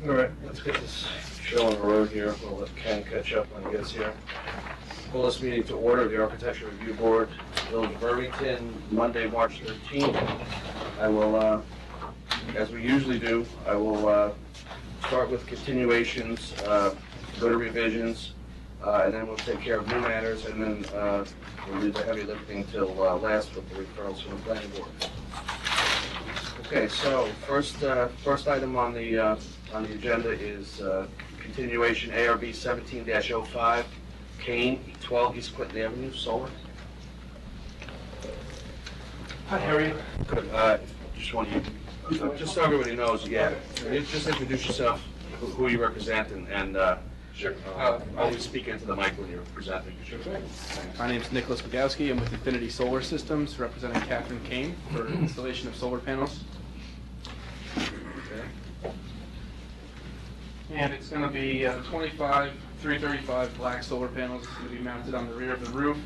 All right, let's get this show on the road here. We'll let Ken catch up when he gets here. Call this meeting to order, the Architecture Review Board, Village of Irvington, Monday, March 13th. I will, as we usually do, I will start with continuations, go to revisions, and then we'll take care of new matters, and then we'll do the heavy lifting till last with the referrals from the planning board. Okay, so first item on the agenda is continuation ARB 17-05, Kane, 12 East Clinton Avenue, solar. Hi, how are you? Good. Just want you, just so everybody knows, yeah, just introduce yourself, who you represent, and Sure. always speak into the mic when you're presenting. Sure. My name's Nicholas Bogowski. I'm with Infinity Solar Systems, representing Catherine Kane for installation of solar panels. Okay. And it's going to be 25 335 black solar panels. It's going to be mounted on the rear of the roof.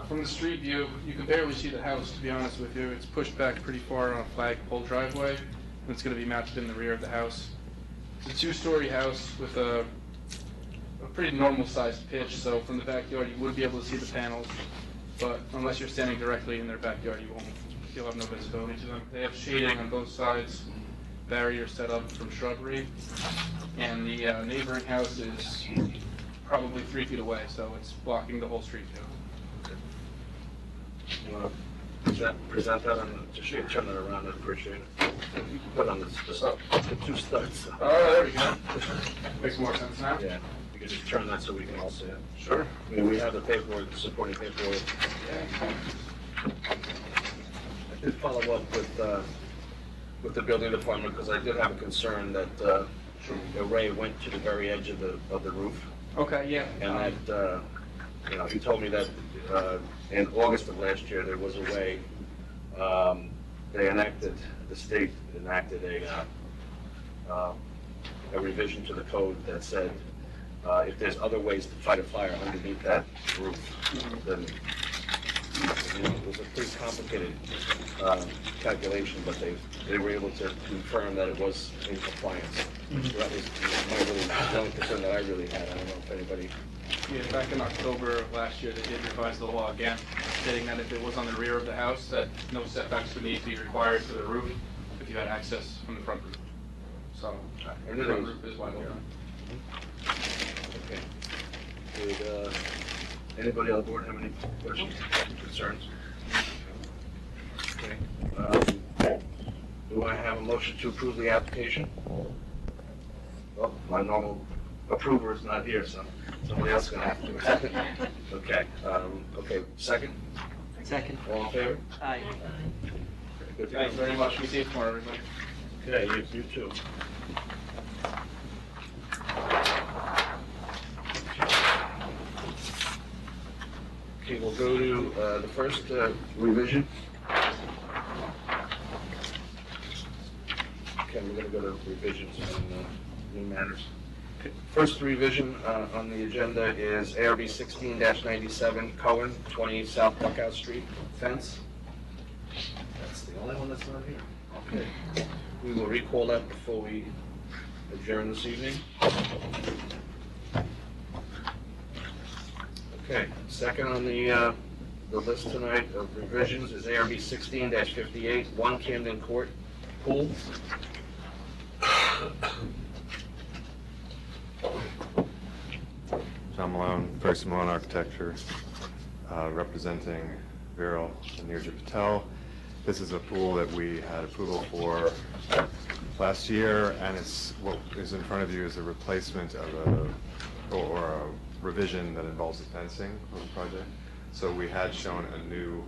From the street view, you can barely see the house, to be honest with you. It's pushed back pretty far on a flagpole driveway, and it's going to be mounted in the rear of the house. It's a two-story house with a pretty normal-sized pitch, so from the backyard you would be able to see the panels, but unless you're standing directly in their backyard, you'll have no visibility to them. They have shading on both sides, barrier set up from shrubbery, and the neighboring house is probably 3 feet away, so it's blocking the whole street view. You want to present that on, just turn it around, I'd appreciate it. Put on the two studs. Oh, there we go. Makes more sense now? Yeah, you can just turn that so we can all see it. Sure. I mean, we have the paperwork, the supporting paperwork. I did follow up with the building department because I did have a concern that the array went to the very edge of the roof. Okay, yeah. And that, you know, he told me that in August of last year, there was a way, the state enacted a revision to the code that said if there's other ways to fight a fire underneath that roof, then, you know, it was a pretty complicated calculation, but they were able to confirm that it was in compliance. So that was the only concern that I really had. I don't know if anybody... Yeah, back in October of last year, they did revise the law again, stating that if it was on the rear of the house, that no setbacks would need to be required for the roof if you had access from the front roof. So, the front roof is wide open. Okay. Would anybody on the board have any questions, concerns? Okay. Do I have a motion to approve the application? Well, my normal approver is not here, so somebody else is going to have to. Okay. Okay. Second? Second. All in favor? Aye. Good to Thank you very much. Be safe tomorrow, everybody. Okay, you too. Okay, we'll go to the first revision. Okay, we're going to go to revisions and new matters. Okay, first revision on the agenda is ARB 16-97, Cohen, 20 South Buckout Street, fence. That's the only one that's not here. Okay. We will recall that before we adjourn this evening. Okay, second on the list tonight of revisions is ARB 16-58, 1 Camden Court, pool. John Malone, Ferguson Malone Architecture, representing Viral and Nirja Patel. This is a pool that we had approval for last year, and what is in front of you is a replacement of a revision that involves the fencing of the project. So we had shown a new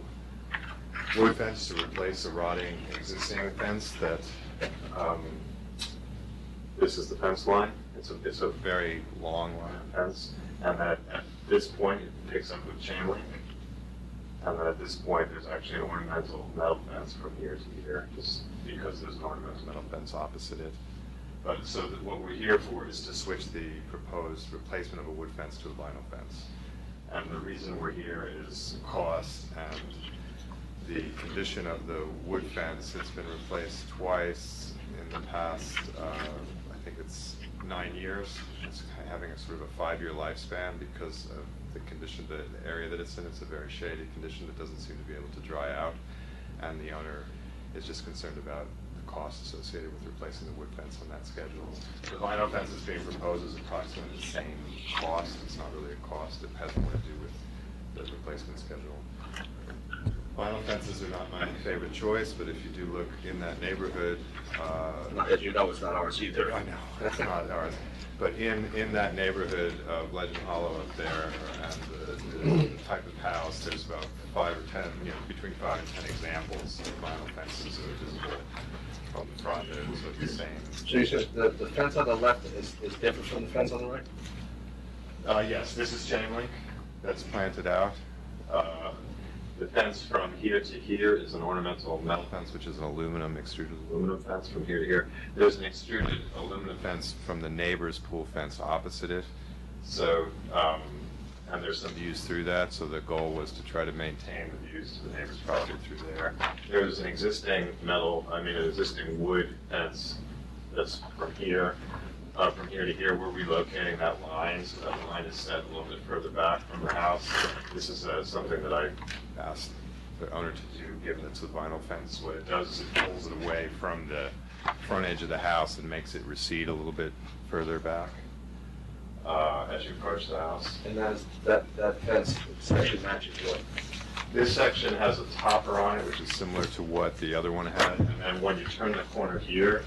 wood fence to replace a rotting existing fence that, this is the fence line. It's a very long line of fence, and that at this point it picks up with chain link. And then at this point, there's actually an ornamental metal fence from here to here, just because there's an ornamental metal fence opposite it. But so that what we're here for is to switch the proposed replacement of a wood fence to a vinyl fence. And the reason we're here is cost and the condition of the wood fence. It's been replaced twice in the past, I think it's 9 years. It's kind of having a sort of a 5-year lifespan because of the condition, the area that it's in. It's a very shady condition that doesn't seem to be able to dry out. And the owner is just concerned about the cost associated with replacing the wood fence on that schedule. The vinyl fence is being proposed as approximately the same cost. It's not really a cost. It has more to do with the replacement schedule. Vinyl fences are not my favorite choice, but if you do look in that neighborhood, As you know, it's not ours either. I know, that's not ours. But in that neighborhood of Legend Hollow up there and the type of house, there's about 5 or 10, between 5 and 10 examples of vinyl fences that are visible from the front. It's sort of the same. So you said the fence on the left is different from the fence on the right? Yes, this is chain link that's planted out. The fence from here to here is an ornamental metal fence, which is an aluminum, extruded aluminum fence from here to here. There's an extruded aluminum fence from the neighbor's pool fence opposite it. So, and there's some views through that, so the goal was to try to maintain the views to the neighbor's property through there. There's an existing an existing wood fence that's from here to here. We're relocating that line, so that line is set a little bit further back from the house. This is something that I asked the owner to do, given it's a vinyl fence. What it does is it pulls it away from the front edge of the house and makes it recede a little bit further back as you approach the house. And that fence section matches what? This section has a topper on it, which is similar to what the other one had. And then when you turn the corner here,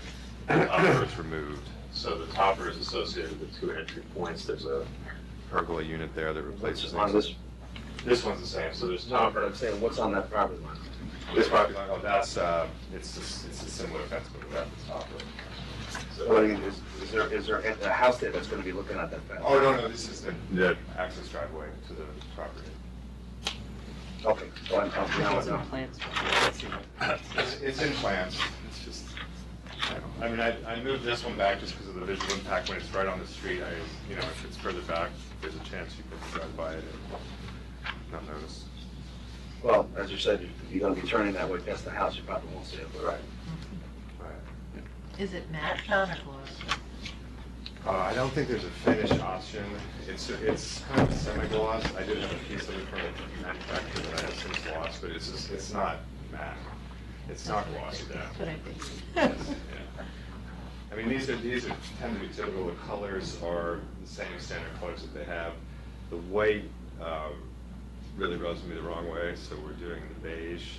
the topper is removed. So the topper is associated with 2 entry points. There's a pergola unit there that replaces On this, This one's the same, so there's no, but topper. I'm saying, what's on that property line? This property line, that's, it's a similar fence, but without the topper. What So, is there a house there that's gonna be looking at that fence? Oh, no, this is the access driveway to the property. Okay, so I'm now, now. Plans. It's in plans, it's just, I mean, I moved this one back just because of the visual impact. When it's right on the street, if it's further back, there's a chance you can drive by it and not notice. Well, as you said, if you're gonna be turning that way past the house, you probably won't see it, but. right. Is it matte, John, or gloss? I don't think there's a finish option. It's kind of semi-gloss. I did have a piece of it from the manufacturer that I have since lost, but it's not matte. It's not glossy down. That's what I think. Yes, yeah. I mean, these tend to be typical. The colors are the same standard colors that they have. The white really rubs me the wrong way, so we're doing the beige,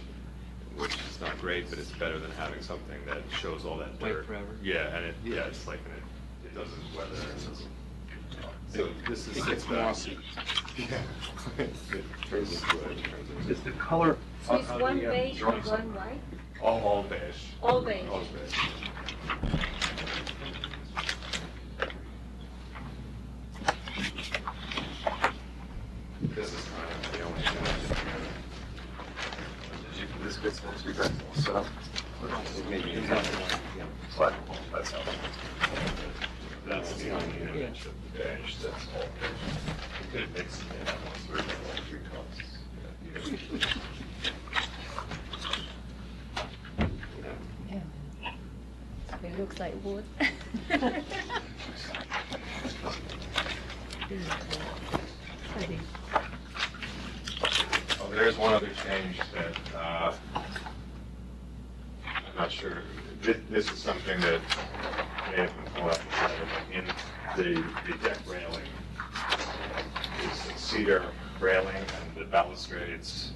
which is not great, but it's better than having something that shows all that dirt. White forever. Yeah, and it's like it doesn't weather. It doesn't. So this is. It gets mossy. Yeah. It turns into it. Is the color So it's on one the beige and drawings? one white? All beige. All beige. All beige. This is kind of the only thing. This gets supposed to be very so. Maybe you have one, yeah, but that's helpful. That's the only image of the beige, that's all beige. You could mix it in once we're done all 3 colors. Yeah. It looks like wood. Oh, there's one other change that, I'm not sure, this is something that may have been called out in the deck railing. Is cedar railing, and the balustrades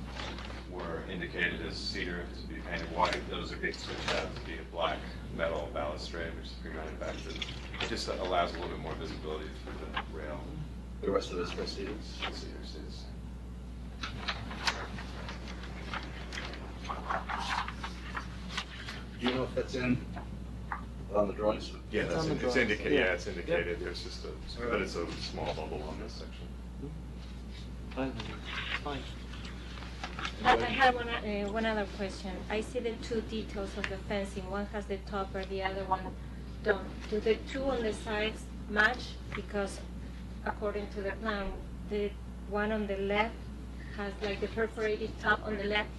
were indicated as cedar to be painted white. Those are being switched out to be a black metal balustrade, which is pre-manufactured. It just allows a little bit more visibility through the rail. The rest of this proceedings. Cedar is. Do you know if that's in, on the drawings? Yeah, It's that's on the it's drawings. indicated, Yeah. yeah, it's indicated, there's just but it's a small bubble on this section. Fine. Fine. I have one other question. I see the 2 details of the fencing. One has the topper, the other one don't. Do the 2 on the sides match? Because according to the plan, the one on the left has like the perforated top on the left.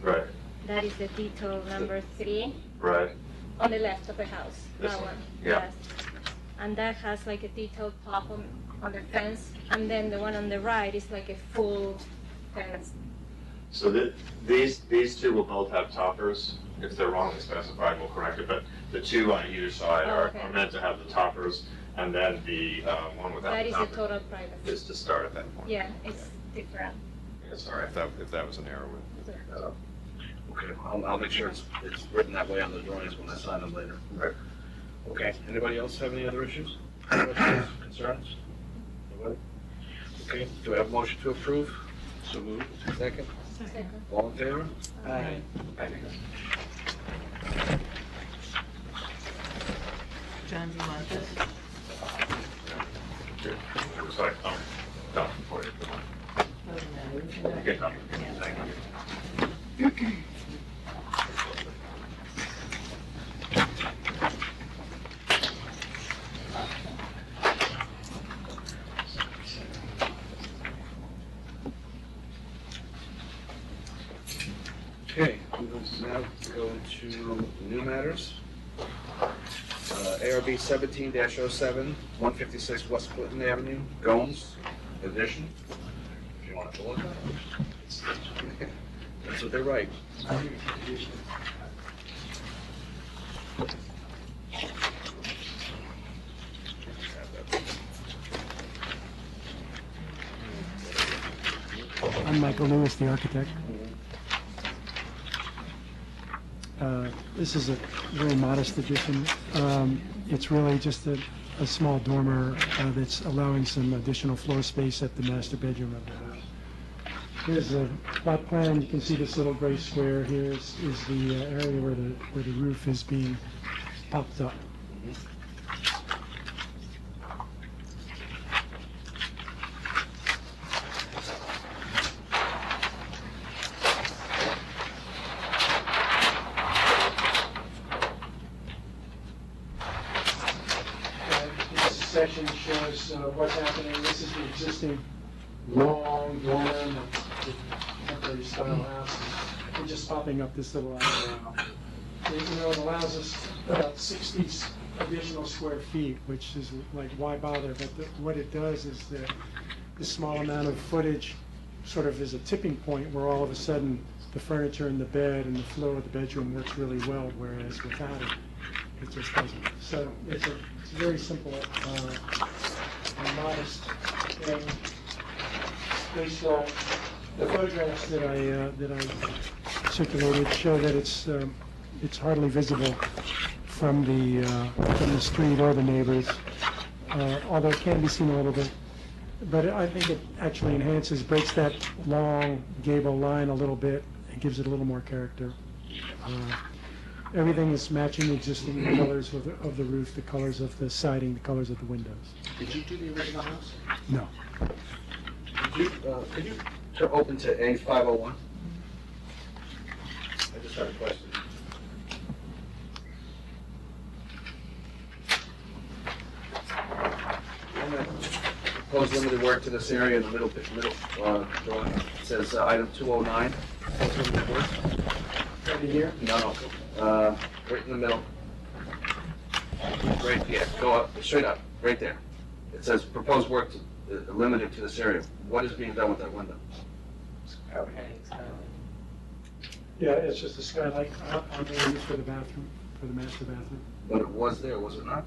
Right, That is the detail number 3 right. on the left of the house. This That one? one. Yeah. Yes. and that has like a detailed top on the fence, and then the one on the right is like a full fence. So these two will both have toppers. If they're wrongly specified, we'll correct it, but the two on either side Oh, are okay. meant to have the toppers, and then the one without That the is a toppers total privacy. Is to start at that point. Yeah, it's different. Yeah, sorry. If that was an error, we'll pick that up. Okay, I'll make sure it's written that way on the drawings when I sign them later. Right. Okay, anybody else have any other issues? Questions, concerns? Nobody? Okay, do I have a motion to approve? So moved. Second? Second. All in favor? Aye. John, do you want this? Looks like, done for you. Doesn't matter. We can- Good enough. Yeah. Thank you. Okay, we will now go to new matters. ARB 17-07, 156 West Clinton Avenue, Gomes, addition. If you want to look at it. That's what they write. I'm Michael Lewis, the architect. This is a very modest addition. It's really just a small dormer that's allowing some additional floor space at the master bedroom of the house. Here's a plot plan. You can see this little gray square here is the area where the roof is being popped up. This section shows what's happening. This is the existing long dormer, temporary style house. We're just popping up this little aisle. It allows us about 60 additional square feet, which is like, why bother? But what it does is that this small amount of footage sort of is a tipping point where all of a sudden the furniture and the bed and the flow of the bedroom works really well, whereas without it, it just doesn't. So it's a very simple and modest thing. The photographs that I circulated show that it's hardly visible from the street or the neighbors, although it can be seen a little bit. But I think it actually breaks that long gable line a little bit and gives it a little more character. Everything is matching the existing colors of the roof, the colors of the siding, the colors of the windows. Did you do the original house? No. Could you open to A501? I just had a question. Proposed limited work to this area in the middle drawing. It says item 209. Proposed limited work. Right here? No, right in the middle. Right, yeah, go up, straight up, right there. It says proposed work limited to this area. What is being done with that window? Yeah, it's just a skylight on the roof for the bathroom, for the master bathroom. But it was there, was it not?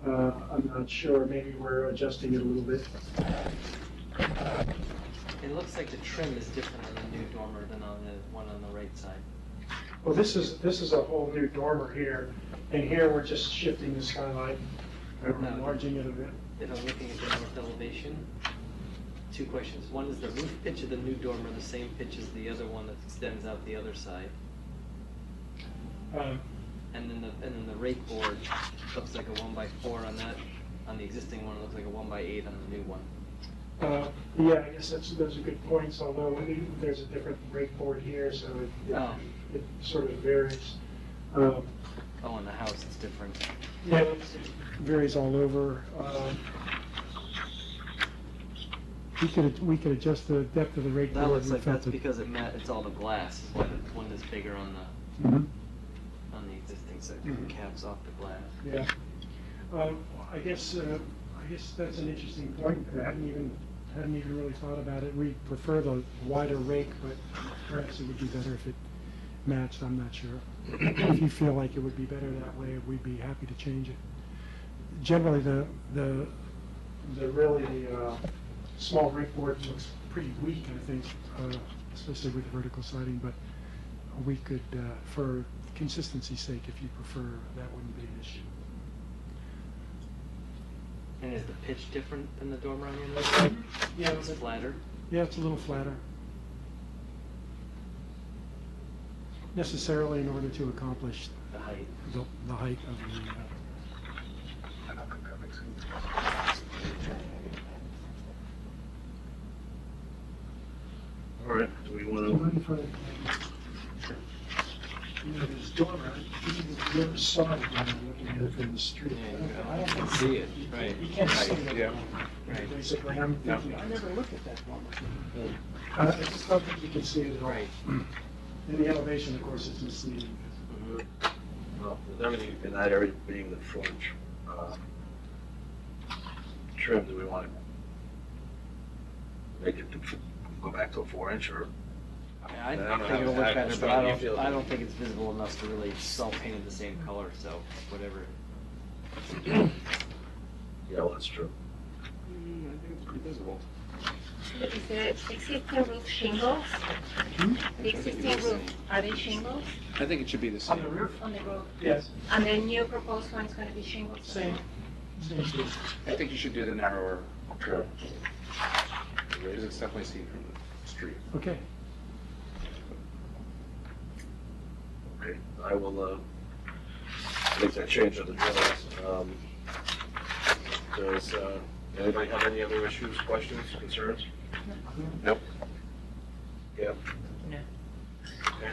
I'm not sure, maybe we're adjusting it a little bit. It looks like the trim is different on the new dormer than on the one on the right side. Well, this is a whole new dormer here, and here we're just shifting the skylight, and No. enlarging it a bit. If I'm looking at the north elevation, two questions. One, is the roof pitch of the new dormer the same pitch as the other one that extends out the other side? And then the rake board looks like a 1x4 on that. On the existing one, it looks like a 1x8 on the new one. Yeah, I guess those are good points, although there's a different rake board here, so Oh. it sort of varies. Oh, on the house it's different. Yeah, it varies all over. We could adjust the depth of the rake board. That looks We like felt that's that- because it's all the glass. Is why the one is bigger on the Mhm. existing section. Mhm. Caps off the glass. Yeah. I guess that's an interesting point. I hadn't even really thought about it. We prefer the wider rake, but perhaps it would be better if it matched, I'm not sure. If you feel like it would be better that way, we'd be happy to change it. Generally, the small rake board looks pretty weak, I think, especially with vertical siding, but we could, for consistency's sake, if you prefer, that wouldn't be an issue. And is the pitch different than the dormer on the other side? Yeah, It's flatter? Yeah, it's a little flatter. Necessarily in order to accomplish The height. the height of the, All right, do we want to? This dormer, you never saw it when you're looking at it from the street. Yeah, I don't you can think- see it, right. You can't see it. Yeah. Right. Basically, I'm thinking, I never looked at that dormer. I just don't think you can see it at all. Right. And the elevation, of course, is misleading. Well, with everything in that area being the front trim, do we want to make it go back to a 4-inch or? I I don't know think it'll how- look how better, but strong you feel. I don't think it's visible enough to really sell painted the same color, so whatever. Yeah, well, that's true. I think it's pretty visible. Is the existing roof shingles? The existing roof, are they shingles I think it should be the On same. the roof? on the roof? Yes. And the new proposed one is going to be shingles? Same. Same. I think you should do the narrower trim. Because it's definitely seen from the street. Okay. Okay, I will make that change of the drawings. Does anybody have any other issues, questions, concerns? Nope. Yeah? No. Okay.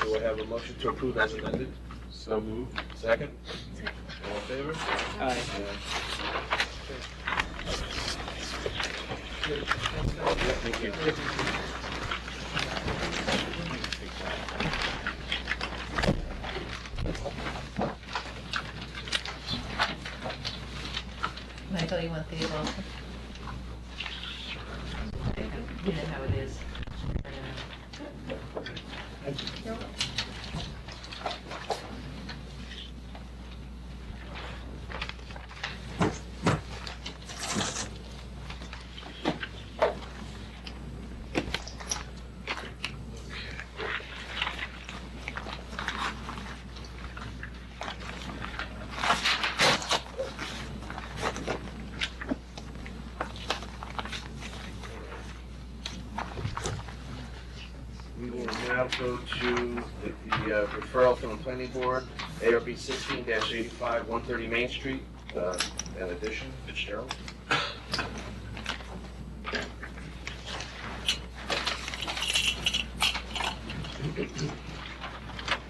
Do I have a motion to approve as amended? So moved. Second? All in favor? Aye. Thank you. Michael, you want these also? You know how it is. We will now go to the referral from the planning board, ARB 16-85, 130 Main Street, an addition, Fitzgerald.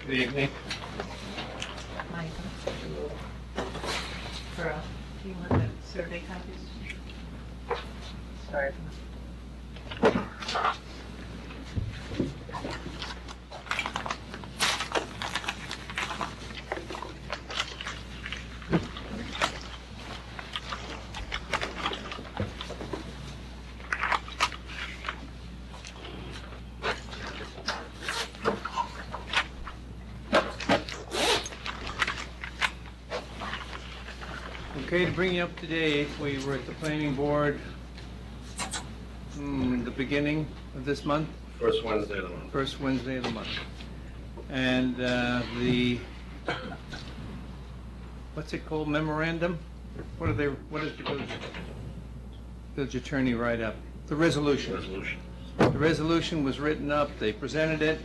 Good evening. Michael. Pearl, do you want the survey copies? Sorry. Okay, to bring you up to date, we were at the planning board the beginning of this month, First Wednesday of the month. first Wednesday of the month. And what's it called, memorandum? What does the village attorney write up? The resolution. Resolution. The resolution was written up, they presented it,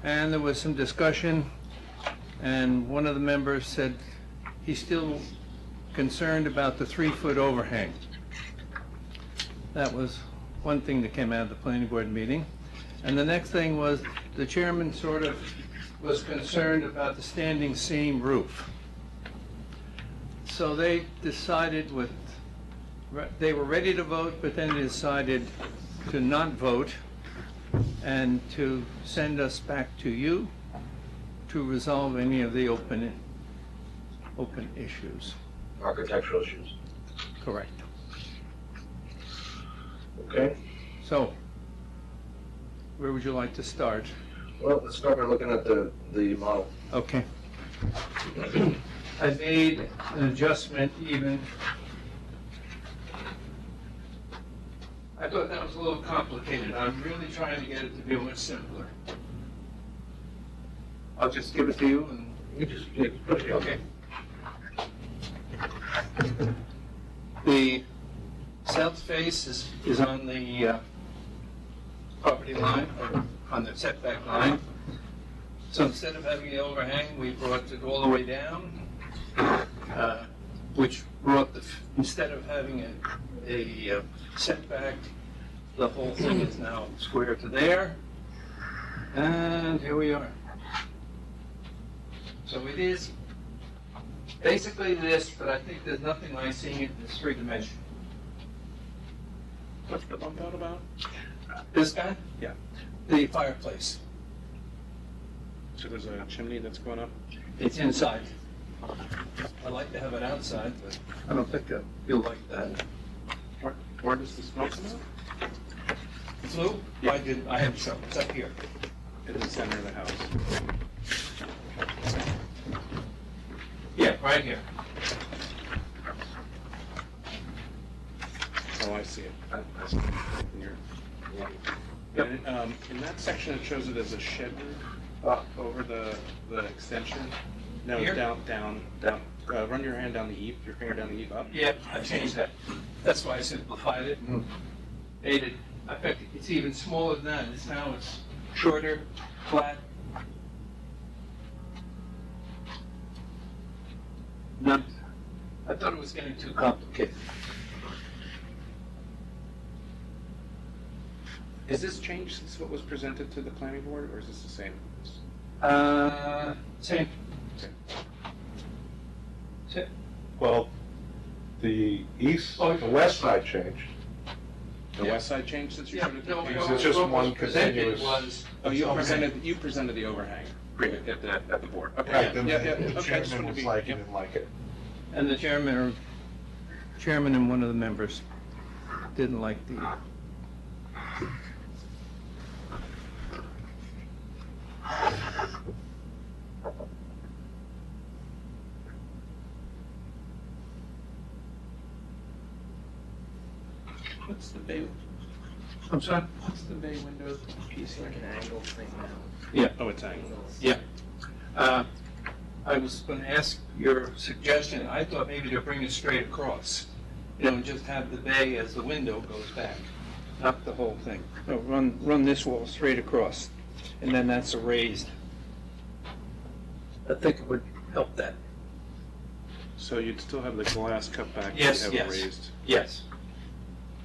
and there was some discussion, and one of the members said he's still concerned about the 3-foot overhang. That was one thing that came out of the planning board meeting. And the next thing was, the chairman sort of was concerned about the standing seam roof. So they decided they were ready to vote, but then they decided to not vote and to send us back to you to resolve any of the open issues. architectural issues. Correct. Okay? So, where would you like to start? Well, let's start by looking at the model. Okay. I made an adjustment even. I thought that was a little complicated. I'm really trying to get it to be much simpler. I'll just give it to you and. You just, yeah, put it here. Okay. The south face is on the property line, or on the setback line. So instead of having the overhang, we brought it all the way down, which brought instead of having a setback, the whole thing is now square to there. And here we are. So it is basically this, but I think there's nothing like seeing it in this three dimension. What's the bump out about? This guy? Yeah. The fireplace. So there's a chimney that's going up? It's inside. I like to have it outside, but I don't think you'll like that. Where does the smoke come out? Flue? I didn't. I have some. It's up here. In the center of the house. Yeah, right here. Oh, I see it. I see it. In your- Yep. And, in that section, it shows it as a shed roof over the extension. No, Here? down. Run your hand down the eave, your finger down the eave up. Yeah, I changed that. That's why I simplified it and made it. In fact, it's even smaller than that. It's shorter, flat. None. I thought it was getting too complicated. Is this changed since what was presented to the planning board, or is this the same? Same. Same. Same. Well, the Oh, the west side changed. The west side changed since you Yeah, showed it? no, to the Because what it's just was one presented continuous- was. Oh, you presented the overhang at the board. Okay. Right, then Yeah, the okay, just chairman wanted to was be- like, he yep. didn't like it. And the chairman and one of the members didn't like the. What's the bay? I'm sorry? What's the bay window piece It's here? like an angled thing now. Yeah. Oh, it's angled. Yeah. I was going to ask your suggestion. I thought maybe to bring it straight across, and just have the bay as the window goes back, not the whole thing. No, run this wall straight across, and then that's a raised. I think it would help that. So you'd still have the glass cut back, but Yes, you have yes. it raised. Yes.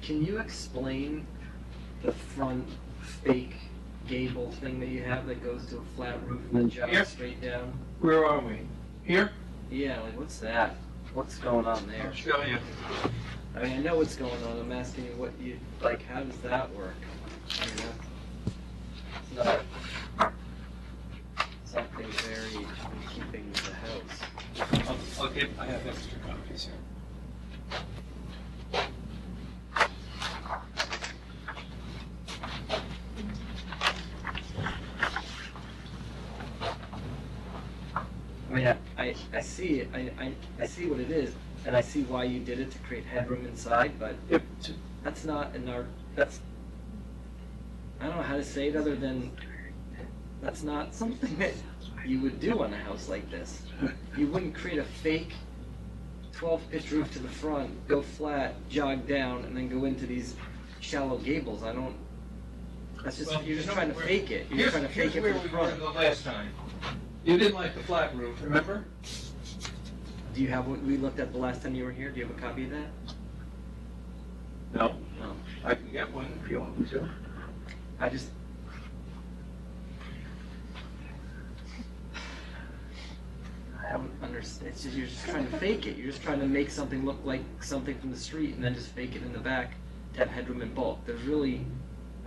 Can you explain the front fake gable thing that you have that goes to a flat roof and then Here? jogs straight down? Where are we? Here? Yeah, like what's that? What's going on there? I'll show you. I mean, I know what's going on. I'm asking you what you, like, how does that work? I mean, it's not something very in keeping with the house. I have extra copies here. I mean, I see it, I see what it is, and I see why you did it to create headroom inside, but Yep. that's not an art, that's, I don't know how to say it other than, that's not something that you would do on a house like this. You wouldn't create a fake 12-pitch roof to the front, go flat, jog down, and then go into these shallow gables. I don't, that's just, Well, you're just you know, trying to we're- fake it. You're just trying to fake it Here's from the where we were front. the last time. You didn't like the flat roof, remember? Do you have what we looked at the last time you were here? Do you have a copy of that? No. No. I can get one if you want me to. I just. I haven't understood. It's just, you're just trying to fake it. You're just trying to make something look like something from the street and then just fake it in the back to have headroom in bulk. There's really.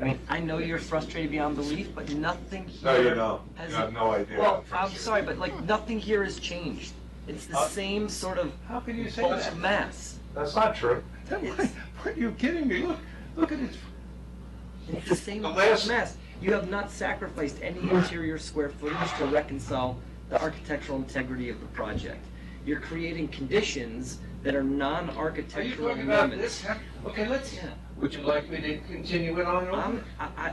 I mean, I know you're frustrated beyond belief, but nothing here. No, you don't. has- You have no idea. Well, how I'm frustrating sorry, it but is. like nothing here has changed. It's the same sort of How can you say bulk that? mass. That's not true. Are you kidding me? Look at it. It's the same The bulk last- mass. You have not sacrificed any interior square footage to reconcile the architectural integrity of the project. You're creating conditions that are Are you non-architectural talking about limits. this? Okay, let's, Yeah. would you like me to continue it on over?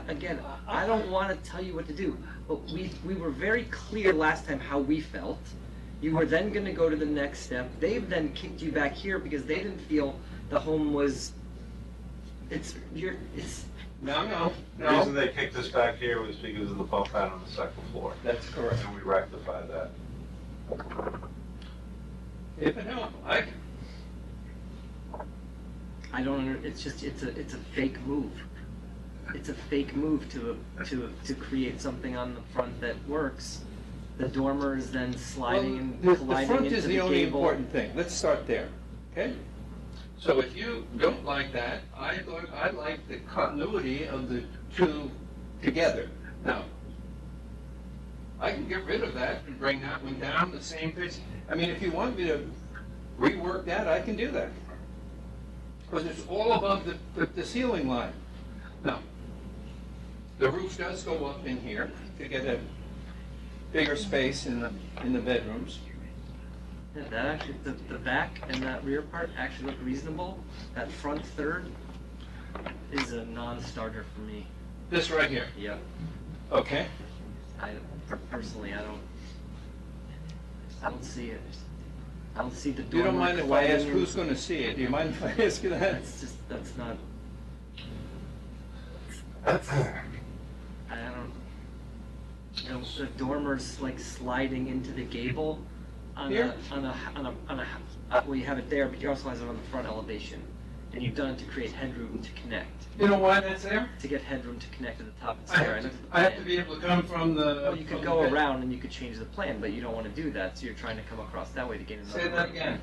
Again, I don't want to tell you what to do, but we were very clear last time how we felt. You were then going to go to the next step. They've then kicked you back here because they didn't feel the home was. It's. No. The reason they kicked us back here was because of the bump out on the second floor. That's correct. And we rectified that. If it helps, I don't. It's just. It's a fake move. It's a fake move to create something on the front that works. The dormer is then sliding and the colliding front into is the the only gable. important thing. Let's start there, okay? So if you don't like that, I like the continuity of the two together. Now, I can get rid of that and bring that one down the same pitch. I mean, if you want me to rework that, I can do that. Because it's all above the ceiling line. Now, the roof does go up in here to get a bigger space in the bedrooms. Yeah, that actually, the back and that rear part actually look reasonable. That front third is a non-starter for me. This right here, Yep. okay? Personally, I don't see it. I don't see the You dormer don't mind if I colliding ask in- who's gonna see it? Do you mind if I ask you that? That's not, I don't, the dormer's like sliding into the gable Here? well, you have it there, but you also have it on the front elevation. And you've done it to create headroom to connect, You know why that's there? to get headroom to connect to the top and I stair. have to be able to come from the. Well, you could from go the bed. around and you could change the plan, but you don't want to do that, so you're trying to come across that way to gain another. Say that room. again.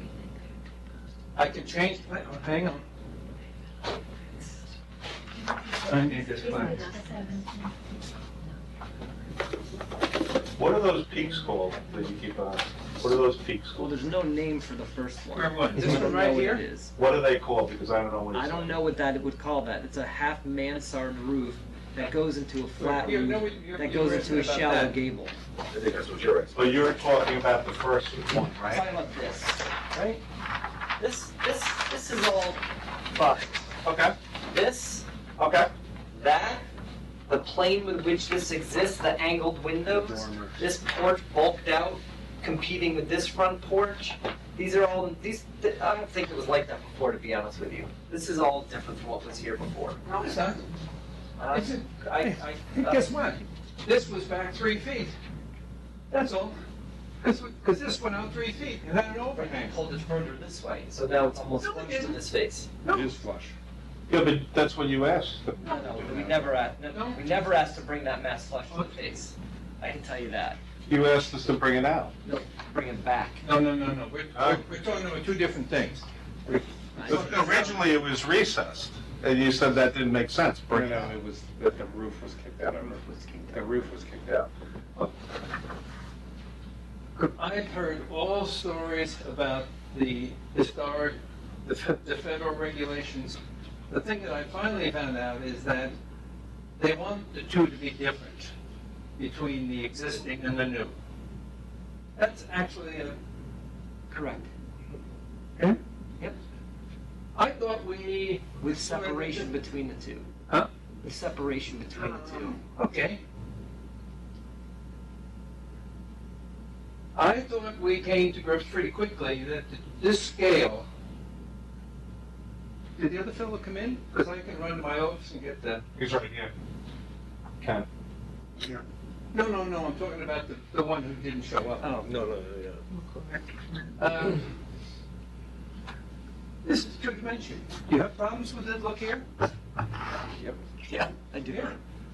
I can change, hang on. I need this plan. What are those peaks called that you keep on? What are those peaks Well, called? there's no name for the first one. For what? You This don't one know right what here? it is. What are they called? Because I don't know what it's. I don't know what that would call that. It's a half mansard roof that goes into a flat You know roof what you're- that you're goes into a asking about shallow that. gable. I think that's what you're asking. But you're talking about the first one, I'm right? talking about this, right? This is all fine. Okay, This, okay. that, the plane with which this exists, the angled windows, this porch bulked out, competing with this front porch. These are all, I don't think it was like that before, to be honest with you. This is all different from what was here before. No, it's not. It's Guess what? This was back 3 feet. That's all. Because this went out 3 feet. It had an overhang. Pulled it further this way, so now it's almost No, it flush to isn't. this face. It is flush. Yeah, but that's what you asked. No, we never asked to bring that mass flush to the face. I can tell you that. You asked us to bring it out. No, bring it back. No. We're talking about two different things. Originally, it was recessed, and you said that didn't make sense. Bring it out. It was, that the roof was kicked out. The roof was kicked out. I've heard all stories about the historic, the federal regulations. The thing that I finally found out is that they want the two to be different between the existing and the new. That's actually a. Correct. Okay. Yep. I thought we. With separation between the two. Huh? With separation between the two. Okay. I thought we came to grips pretty quickly that this scale. Did the other fellow come in? Because I can run to my office and get the. He's right here. Ken. No, I'm talking about the one who didn't show up. Oh. No, yeah. This is two-dimension. Do you have problems with it? Look here. Yep. Yeah, I do. Yeah.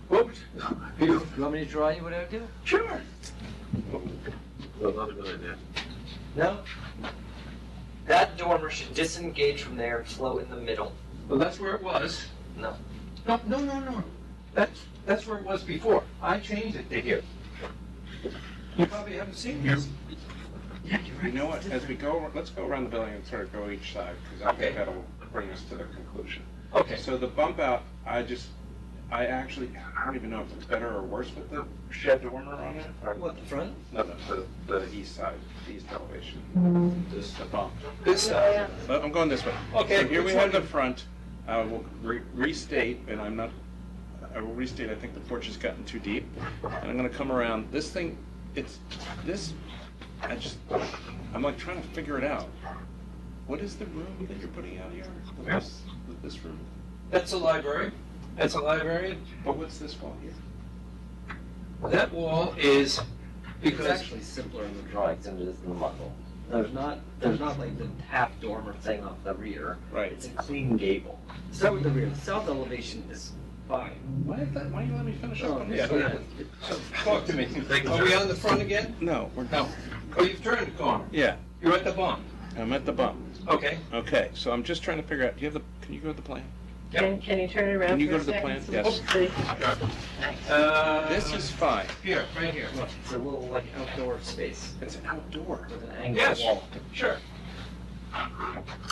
Whoops. You want me to draw you what I would do? Sure. No, not a good idea. No? That dormer should disengage from there and flow in the middle. Well, that's where it was. No. No. That's where it was before. I changed it to here. You probably haven't seen this. Yeah, you You know what, as we go, let's go around the building and sort of go each side, because I think Okay. that'll bring us to the conclusion. Okay. So the bump out, I don't even know if it's better or worse with the shed dormer on it, or, What, the front? no, the east side, the east elevation, this, the bump. This side. But I'm going this way. Okay, So here we which have one? the front, I will restate, and I will restate, I think the porch has gotten too deep, and I'm gonna come around, this thing, I'm like trying to figure it out. What is the room that you're putting out here? This room? That's a library. That's a library. But what's this wall here? That wall is, It's because, actually simpler in the drawings than it is in the model. There's not like the half dormer thing off the rear. Right. It's a clean gable. Start with the rear. The south elevation is fine. Why you let me finish this one? yeah. So, talk to me. Are we on the front again? No, we're No. Oh, you've turned the corner. Yeah, You're at the bump. I'm at the bump. Okay. Okay, so I'm just trying to figure out, can you go to the plan? Can you turn it around Can you for go a to the second? plan? so Yes. we can see? This is fine. Here, right here. It's a little like outdoor space It's outdoor. with an angled Yes, wall. sure.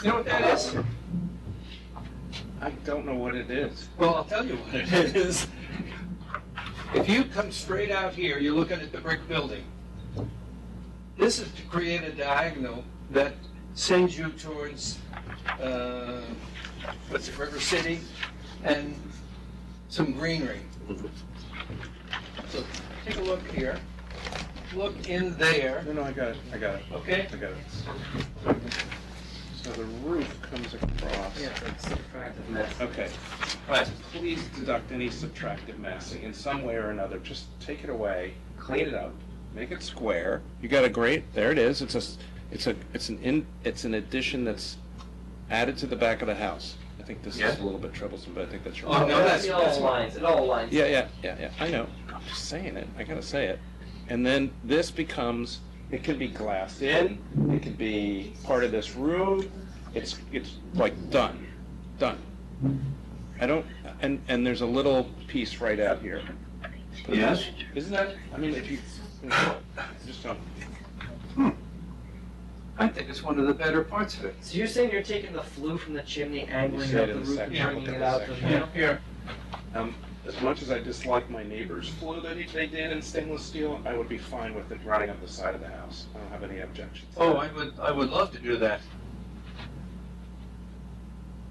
You know what that is? I don't know what it is. Well, I'll tell you what it is. If you come straight out here, you're looking at the brick building. This is to create a diagonal that sends you towards, what's it, River City, and some greenery. So take a look here. Look in there, No, I got it. okay? I got it. So the roof comes across. Yeah, it's like subtractive mass. Okay. Right. Please deduct any subtractive massing in some way or another. Just take it away, clean it up, make it square. You got a great, there it is. It's an addition that's added to the back of the house. I think this Yeah. is a little bit troublesome, but I think that's your. Oh, no, that's- It all aligns. It all aligns. Yeah, I know. I'm just saying it. I gotta say it. And then this becomes, it can be glassed in, it could be part of this room. It's like done. I don't, and there's a little piece right out here. Yes. Isn't that, I mean, if you, just don't. I think it's one of the better parts of it. So you're saying you're taking the flue from the chimney, angling see it it up in the the roof, and section. bringing Look it at out the the section. middle? Here. As much as I dislike my neighbor's flue that they did in stainless steel, I would be fine with it running up the side of the house. I don't have any objections. to Oh, that. I would love to do that.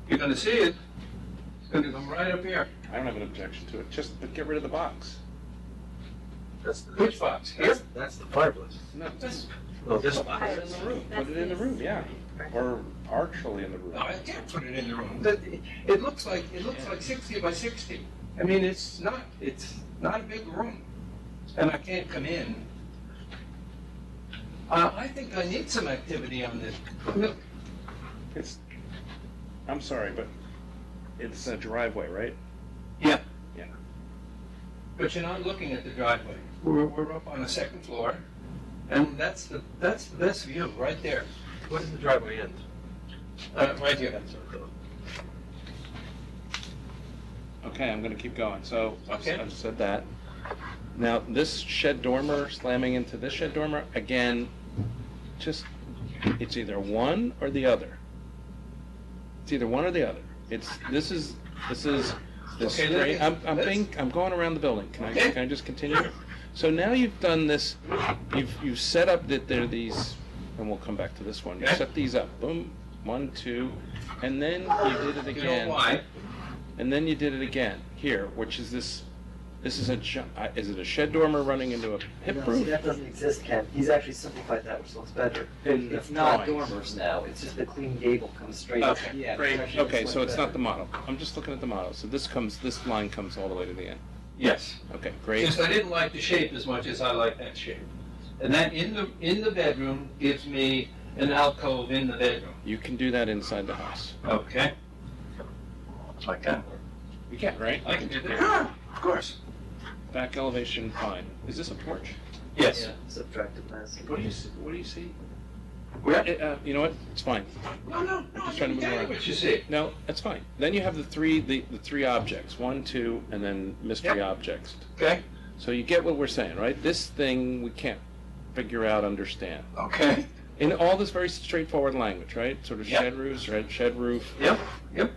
You're gonna see it. It's gonna come right up here. I don't have an objection to it, but get rid of the box. Which box? Here? That's the fireplace. No, this, Oh, this put it in the room, put it in the room, yeah. Or partially in the room. No, I can't put it in the room. It looks like 60 by 60. I mean, it's not a big room. And I can't come in. I think I need some activity on this. Look, I'm sorry, but it's a driveway, right? yeah. Yeah. But you're not looking at the driveway. We're up on the second floor, and that's the best view, right there. Where does the driveway end? Right here. Okay, I'm gonna keep going. So, Okay. I've said that. Now, this shed dormer, slamming into this shed dormer, again, it's either one or the other. It's either one or the other. This is this Okay, straight, I'm going around the building. Okay. Can I just continue? So now you've done this, you've set up that there are these, and we'll come back to this one. You Okay. set these up, boom, 1, 2, and then you did it You again. know why? And then you did it again, here, which is this is it a shed dormer running into a hip No, see, roof? that doesn't exist, Ken. He's actually simplified that, which looks better. In the It's not drawings. dormers now, it's just the clean gable comes straight up. Okay, Yeah, great. actually Okay, looks so much it's better. not the model. I'm just looking at the model. So this line comes all the way to the end. Yes. Okay, great. Just I didn't like the shape as much as I like that shape. And that in the bedroom gives me an alcove in the bedroom. You can do that inside the house. Okay. Like that. You can, right? I can do that. Of course. Back elevation, fine. Is this a porch? Yes. Yeah, subtractive mass. What do you see? What do you see? Where? You know what? It's fine. No. just trying to move Tell me around. what you see. No, that's fine. Then you have the three objects, 1, 2, and then mystery Yep. objects. Okay. So you get what we're saying, right? This thing we can't figure out, understand. Okay. in all this very straightforward language, right? Sort of Yep. shed roofs, shed roof. Yep, yep.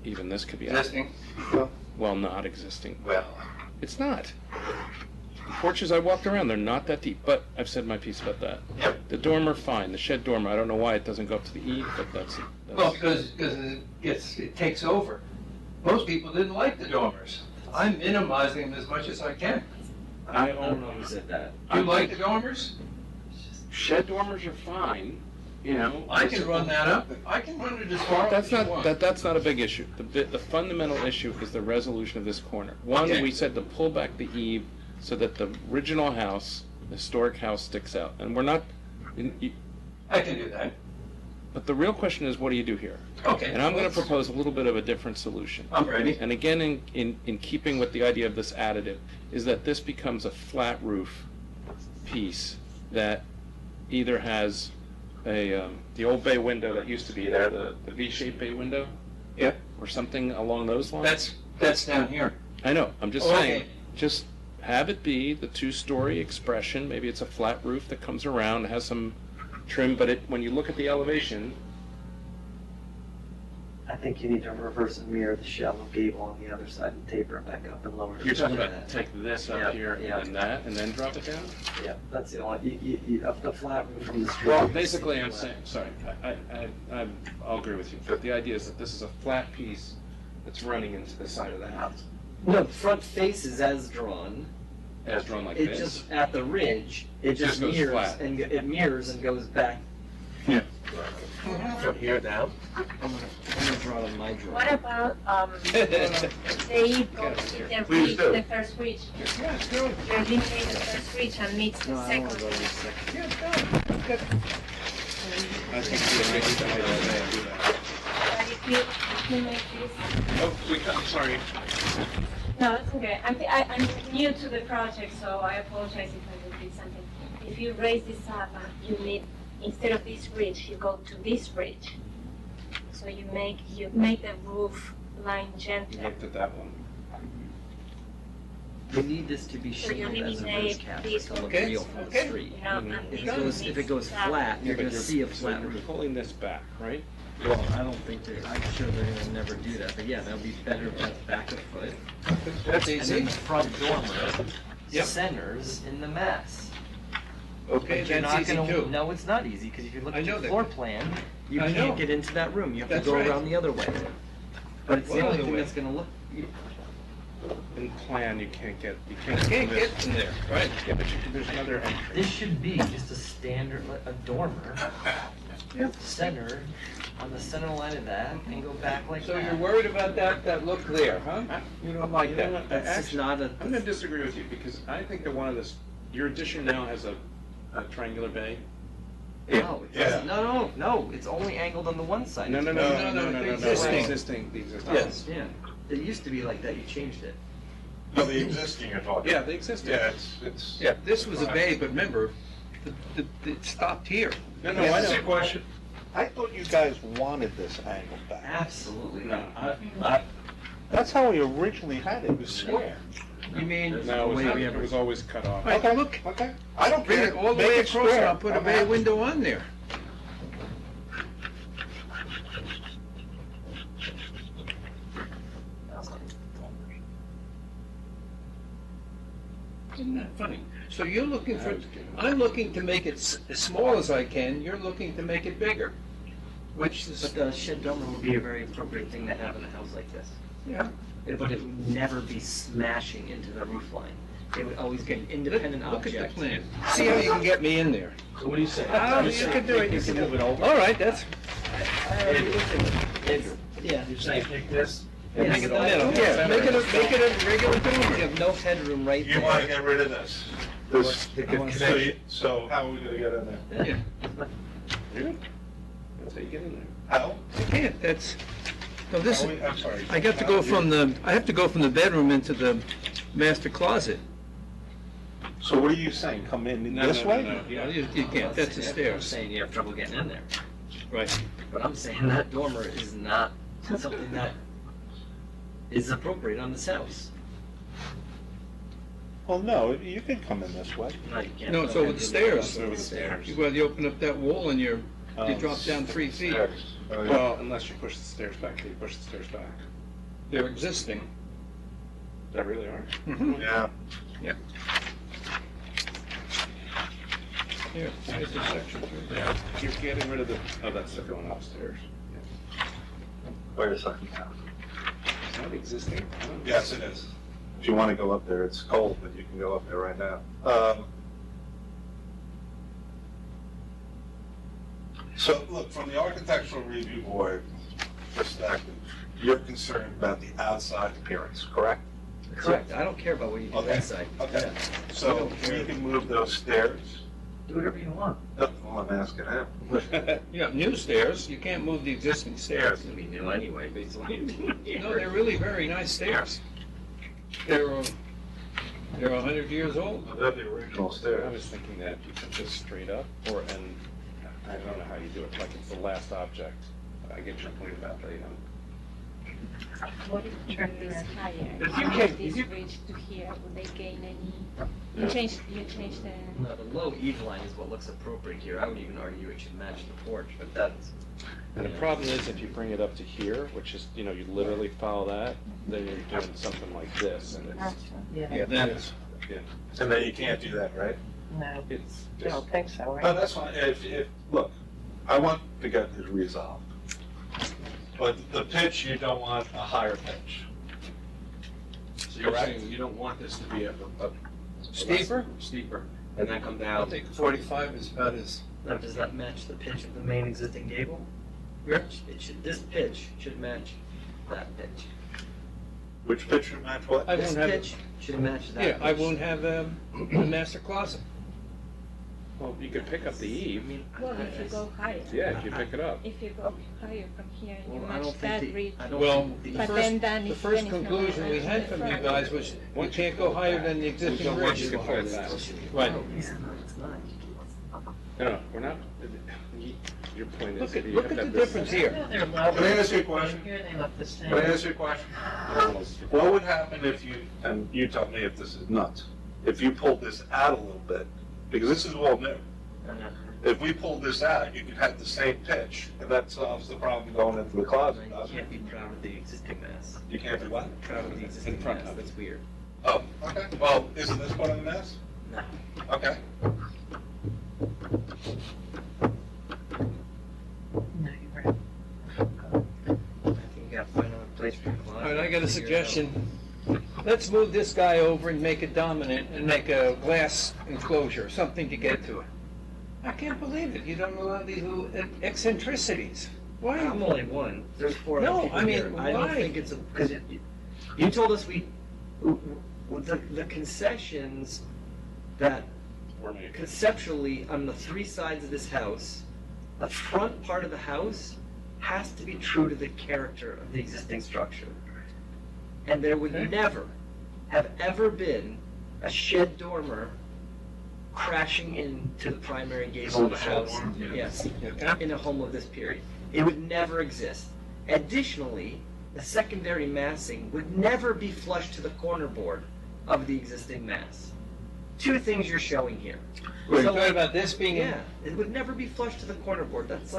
Even this could be Existing. well, not existing. Well, It's not. The porches I walked around, they're not that deep, but I've said my piece about that. Yep. The dormer, fine. The shed dormer, I don't know why it doesn't go up to the eave, but that's well, because it takes over. Most people didn't like the dormers. I'm minimizing them as much as I can. I I don't own know who said that. You like the dormers? Shed dormers are fine, you know. I can run that up. I can run it as far up That's as you not, want. that's not a big issue. The fundamental issue is the resolution of this corner. One, Okay. we said to pull back the eave so that the original house, the historic house, sticks out. And we're not, I can do that. but the real question is, what do you do here? Okay. And I'm going to propose a little bit of a different solution. I'm ready. And again, in keeping with the idea of this additive, is that this becomes a flat roof piece that either has the old bay window that used to be there, the V-shaped bay window, Yeah, or something along those lines. that's down here. I know, I'm just Okay. saying, just have it be the two-story expression, maybe it's a flat roof that comes around, has some trim, but when you look at the elevation, I think you need to reverse and mirror the shallow gable on the other side and taper it back up and lower it. you're talking Yeah. about take this Yeah, up here yeah. and then that, and then drop it down? Yeah, that's the only, up the flat roof from the street. Well, basically, I'm saying, sorry, I'll agree with you, but the idea is that this is a flat piece that's running into the side of the house, No, the front face is as drawn. as drawn like It this. just, at the ridge, it Just just goes mirrors, flat. and it mirrors and goes back. From here down? I'm gonna draw it on my drawing. What about, they go to the Please bridge, do. the first bridge? Yeah, it's good. They eliminate the first bridge and meets the No, I don't second wanna go to the bridge. second. Yeah, it's good. I think we make the idea to do that. But if you make this, I'm sorry. no, it's okay. I'm new to the project, so I apologize if I repeat something. If you raise this up, you need, instead of this bridge, you go to this bridge. So you make the roof line You gentler. looked at that one. You need this to be So you shown as a roof eliminate cap, this to look Okay, real from the okay. street. You know, Mhm. and If this it one goes needs to flat, you're but gonna see a flat you're roof. pulling this back, right? Well, I don't think I'm sure they're gonna never do that, but yeah, that'll be better if that's back a foot. That's And easy. then the front dormer Yep. centers in the mass. Okay, But you're that's not easy gonna- too. No, it's not easy, because if you look I at know the that. floor plan, you I know. can't get into that room, you have to That's go right. around the other way. But it's the What only other thing way? that's gonna look, In plan, you can't get Can't get in there, right? Yeah, but there's another entry. this should be just a standard, a dormer, center, on the center line of that, and go back like So that. you're worried about that look there, huh? You don't like You know that? what? That's just Actually, not a, I'm gonna disagree with you, because I think that one of this, your addition now has a triangular bay. no, it doesn't, no, it's only angled on the one side. No, no, the existing. existing. Yes. Yeah, it used to be like that, you changed it. No, the existing you're talking. Yeah, the existing. Yeah, it's. Yeah, this was a bay, but remember, it stopped here. No, I That's know. a question. I thought you guys wanted this angle back. Absolutely No, not. That's how we originally had it, it was square. You mean? No, Wait, we it have- was always cut off. Right, Okay, look, okay. I don't bring care. it all the Make way it across, and square. I'll put a I'm bay happy. window on there. Isn't that funny? So you're looking for, I'm looking to make it as small as I can, you're looking to make it bigger, which is, But the shed dormer would be a very appropriate thing to have in a house like this. yeah. But it would never be smashing into the roof line. It would always get an independent Look at the object. plan. See how you can get me in there. So what do you say? Oh, you can do it, you can move it over. All right, that's, It's, yeah. You say take this? Yes. make it the middle, yeah, make it a regular You dormer. have no headroom right You wanna there. get rid of this? This connection, so how are we gonna get in there? Yeah, That's how you get in there. How? you can't, that's, no, this, How we- I'm sorry. I got to go from I have to go from the bedroom into the master closet. So what are you saying, come in this way? Yeah, you can't, that's the I'm stairs. saying you have trouble getting in there. Right. But I'm saying that dormer is not something that is appropriate on this house. Well, no, you can come in this way. No, you can't. No, it's over the stairs. Over the stairs. You open up that wall and you drop down 3 feet. Well, unless you push the stairs back, you push the stairs back. They're existing. They really are. Mhm. Yeah. Here, here's the section through there. Yeah, you're getting rid of the, oh, that's stuff going upstairs. Wait a second. Is that existing? I don't know. Yes, it is. If you want to go up there, it's cold, but you can go up there right now. So, look, from the Architectural Review Board perspective, you're concerned about the outside appearance, correct? Correct, I don't care about what you do Okay. inside. Okay, so we can move those stairs. Do whatever you want. That's all I'm asking him. You got new stairs, you can't move the existing stairs. It's gonna be new anyway, based on what you're doing here. No, they're really very nice stairs. They're 100 years old. They're the original I stairs. was thinking that you put this straight up, and I don't know how you do it, like it's the last object. I get your point about that, What if you turn this higher? If you Move can- this if you- bridge to here, would they gain any? You change the. No, the low eave line is what looks appropriate here. I would even argue it should match the porch, but that's. And the problem is if you bring it up to here, which is, you literally follow that, then you're doing something like this, and it's, Yeah, that is. yeah, And then you can't do that, right? No, it's I just. don't think so, No, right? that's fine. Look, I want to get this resolved. But the pitch, you don't want a higher pitch. So you're saying you don't want this to be a Steeper? steeper, and then come I down? think 45 is about as, Now, does that match the pitch of the main existing gable? This pitch should match that pitch. Which pitch should match what? I This won't have, pitch should match that yeah, I pitch. won't have a master closet. Well, you could pick up the I eave, mean, Well, if you go higher. yeah, if you pick it up. If you go higher from here and you Well, I don't match think that bridge. I don't Well, think the the- But first, then then the if- first then it's not conclusion we match had the from you front. guys was you can't go higher than the existing ridge. You can pull it back. Right. No, it's not. No, we're not, your point is, Look at, you look have at to the have difference this. here. They're low. Can I ask you a question? Here they look the same. Can I ask you a question? What would happen if you, and you tell me if this is nuts, if you pulled this out a little bit, because this is all new. If we pulled this out, you could have the same pitch, and that solves the problem going into the closet, You doesn't it? can't be proud of the existing mass. You can't do what? Proud of the existing front mass, of it. that's weird. Oh, okay. Well, isn't this part of the mess? No. Okay. No, you're right. I think you gotta find another place for your closet. All right, I got a Figure it out. suggestion. Let's move this guy over and make it dominant and make a glass enclosure, something to get to it. I can't believe it. You don't allow these little eccentricities. Why? I'm only one. There's four other No, people I mean, here. I don't why? think it's a, because you told us the concessions that We're making. conceptually on the three sides of this house, the front part of the house has to be true to the character of the existing structure. And there would Okay. never have ever been a shed dormer crashing into the primary gable of the house. Yes, in a home of this period. It would never exist. Additionally, the secondary massing would never be flush to the corner board of the existing mass. Two things you're showing here. We're So, talking about this being in. yeah, it would never be flush to the corner board. That's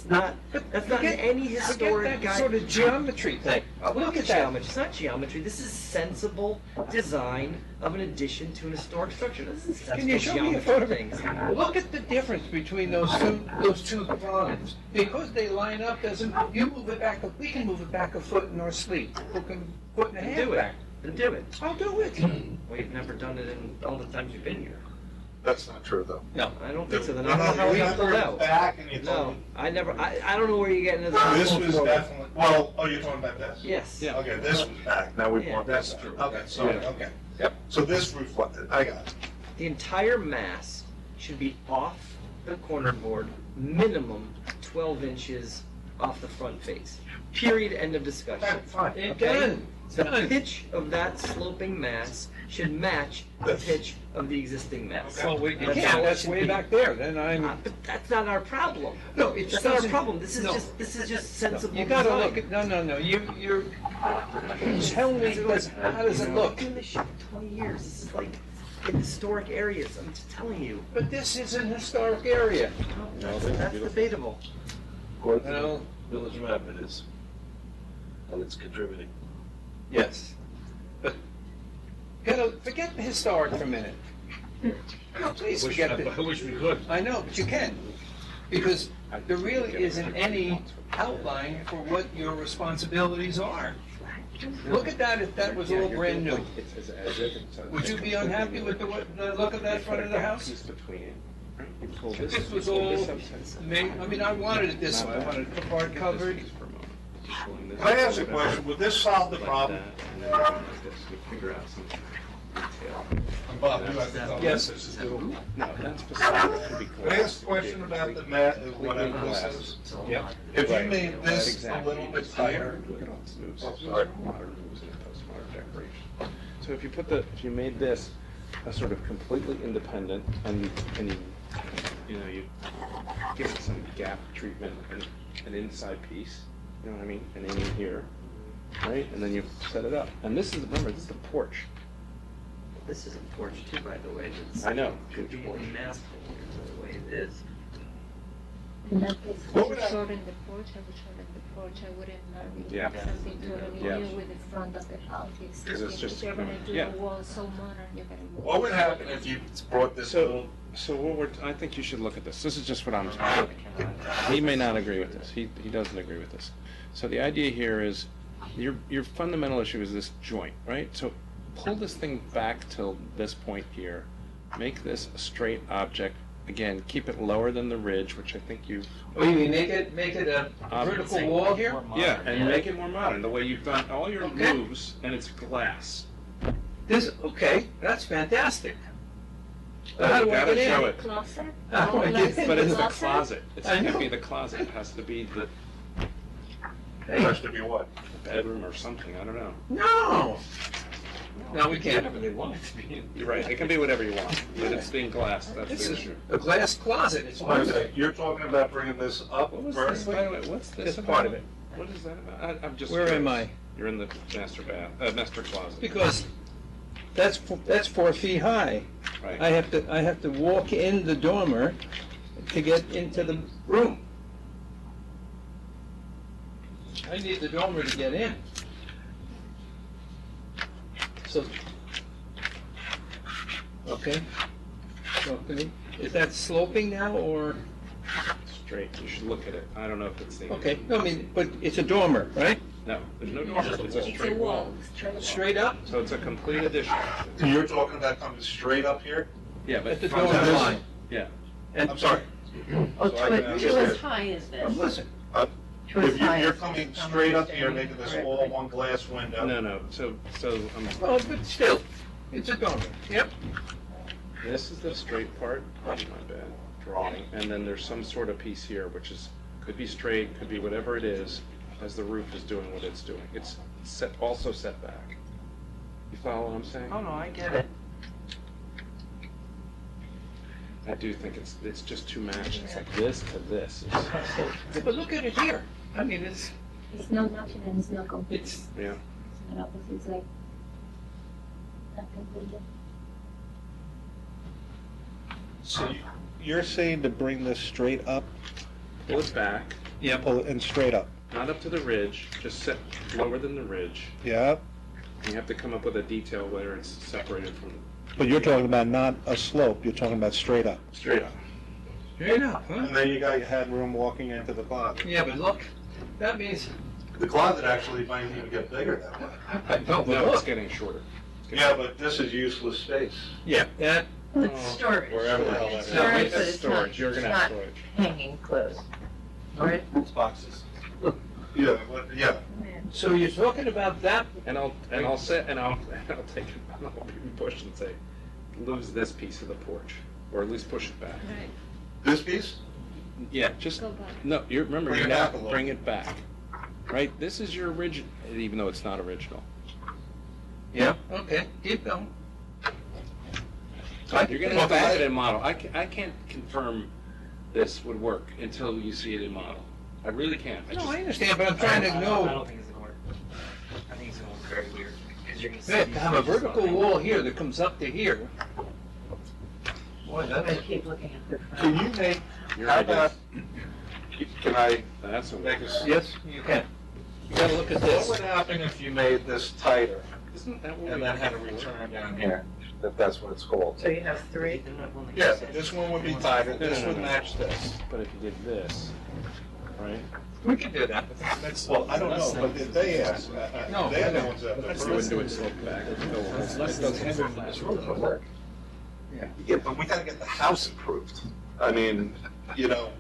not in Forget- any historic Forget that guide. sort of geometry thing. Look at that. Geometry. It's not geometry. This is sensible design of an addition to an historic structure. This is Can you sensible show me a geometry photograph? things. Look at the difference between those two columns. Because they line up doesn't, you move it back, we can move it back a foot in our sleep. Foot and a Then half do it. back. Then do it. I'll do it. Well, you've never done it in all the times you've been here. That's not true, though. No. I don't think so. Then I don't know how we pulled out. Back and you told No, me. I never. I don't know where you're getting into the. This was definitely, well, oh, you're talking about this? Yes. Yeah. Okay, this was back, now we Yeah. want That's this. true. Okay, so, Yeah. okay. Yep. So this reflected, I got it. The entire mass should be off the corner board, minimum 12 inches off the front face. Period. End of discussion. Fine. It Okay. done. The Done. pitch of that sloping mass should match the This. pitch of the existing mass. Well, you That's can't, all it that's should way be. back there, then I'm, But that's not our problem. no, it That's not our doesn't. problem. This is no. just sensible You gotta design. look at, no, you're, tell me, how does it look? I've been doing this shit for 20 years. This is like in historic areas, I'm just telling you. But this is an historic area. That's debatable. According to Well- the village map, it is. And it's contributing. Yes. But, forget the historic for a minute. No, please forget I wish we could. I know, but you can, because there really isn't any outline for what your responsibilities are. Look at that, if that was all brand new. It's as if it's a- Would you be unhappy with the look of that front of the house? Piece between it, right? You pull If this was you pull all, this outside. I mean, I wanted it this way, I wanted it hard covered. Can I ask a question? Would this solve the problem? And then like this, you figure out some detail. Bob, you have to tell me Yes. this is doable. No, that's beside it. Could be Can I ask a question about the mat, whatever this is? Yep. If you Right. made That's this a exactly little it. bit tighter, Look at all this moves. Oh, sorry. Modern moves and postmodern decoration. So if you made this a sort of completely independent and you give it some gap treatment and an inside piece, you know what I mean? And in here, right? And then you set it up. And this is, remember, this is the porch. This is a porch too, by the way. I know. Could be masterful the way it is. In that case, I What would would I- shorten the porch, I would shorten the porch, I wouldn't marry Yeah. something totally Yeah. new with the front of the house. Because it's just- If you're gonna do yeah. a wall so modern, you're gonna move. what would happen if you brought this little? So I think you should look at this. This is just what I'm saying. He may not agree with this. He doesn't agree with this. So the idea here is, your fundamental issue is this joint, right? So pull this thing back till this point here. Make this a straight object. Again, keep it lower than the ridge, which I think you've. Oh, you mean make it a vertical wall here? Yeah, and make it more modern, the way you've done all your Okay. moves, and it's glass. Okay, that's fantastic. How do I Gotta get in? show it. Closet? How do I get in? But it's the Closet? closet. It I know. can't be the closet. It has to be the It has to be what? bedroom or something. I don't know. No! No, we can't. Whatever they want it to be. You're right. It can be whatever you want, but it's being glass. That's This the is issue. a glass closet, it's wonderful. Okay, you're talking about bringing this up What was this, by the vertically? way? What's this That's about? part of it. What is that about? I'm just. Where am curious. I? You're in the master closet. Because that's 4 feet high. Right. I have to walk in the dormer to get into the room. I need the dormer to get in. So, okay. Okay. Is that sloping now or, Straight. You should look at it. I don't know if it's the. okay, no, I mean, but it's a dormer, right? No, there's no dormer. It's a It's a straight wall. wall, straight. Straight up So it's a complete addition. You're talking about coming straight up here? Yeah, but at the from dormer this- line. Yeah. And I'm sorry. Oh, So I can to understand. as high as Oh, this. listen, To as If high you're as coming this. I'm straight up here, understanding making this correctly. all one glass window. No. So well, but still, it's a dormer, yep. this is the straight part. Oh, my bad. Drawing. And then there's some sort of piece here, which is could be straight, could be whatever it is, as the roof is doing what it's doing. It's also set back. You follow what I'm saying? Oh, no, I get it. I do think it's just too much. It's like this to this. Yeah, but look at it here. I mean, it's, It's not matching and it's not complete. it's, Yeah. It's not opposite, it's like not completed. So you're saying to bring this straight up, Pull it back, yeah, pull it and straight up? not up to the ridge, just set lower than the ridge. Yeah, You have to come up with a detail where it's separated from but you're talking about not a slope, you're talking about straight up. straight up. straight up, huh? And then you got your headroom walking into the closet. Yeah, but look, that means, The closet actually might even get bigger that way. no, but No, it's look. getting shorter. It's getting- Yeah, but this is useless space. Yeah, that, It's storage. Wherever the hell that is. No, Storage, it's but it's not- storage. You're gonna have it's storage. not hanging clothes. Right? It's boxes. Yeah, but, yeah. so you're talking about that, And I'll take it, I'll be pushed and say, lose this piece of the porch, or at least push it back. Right, This piece? Yeah, just, go back. no, remember, Bring you're it back not, a little. bring it back. Right, this is your original, even though it's not original. yeah, okay, keep going. You're gonna have to look at it in model. I can't confirm this would work until you see it in model. I really can't. No, I understand, but I'm trying to know, don't think it's gonna work. I think it's gonna look very weird, because you're gonna see. to have a vertical wall here that comes up to here, I keep looking at the front. Can you make, Your how idea. about, can I That's what make a? Yes, you can. You gotta look at What this. would happen if you made this tighter Isn't that what and we then had a did before? return down here, if that's what it's called? So you have three? Yeah, this one would be tighter, this would match this. But if you did this, right? We can do that. Well, I don't know, but did they ask? No, They're the no. ones that You wouldn't do it slope back. Yeah, but we gotta get the house improved. I mean, you know,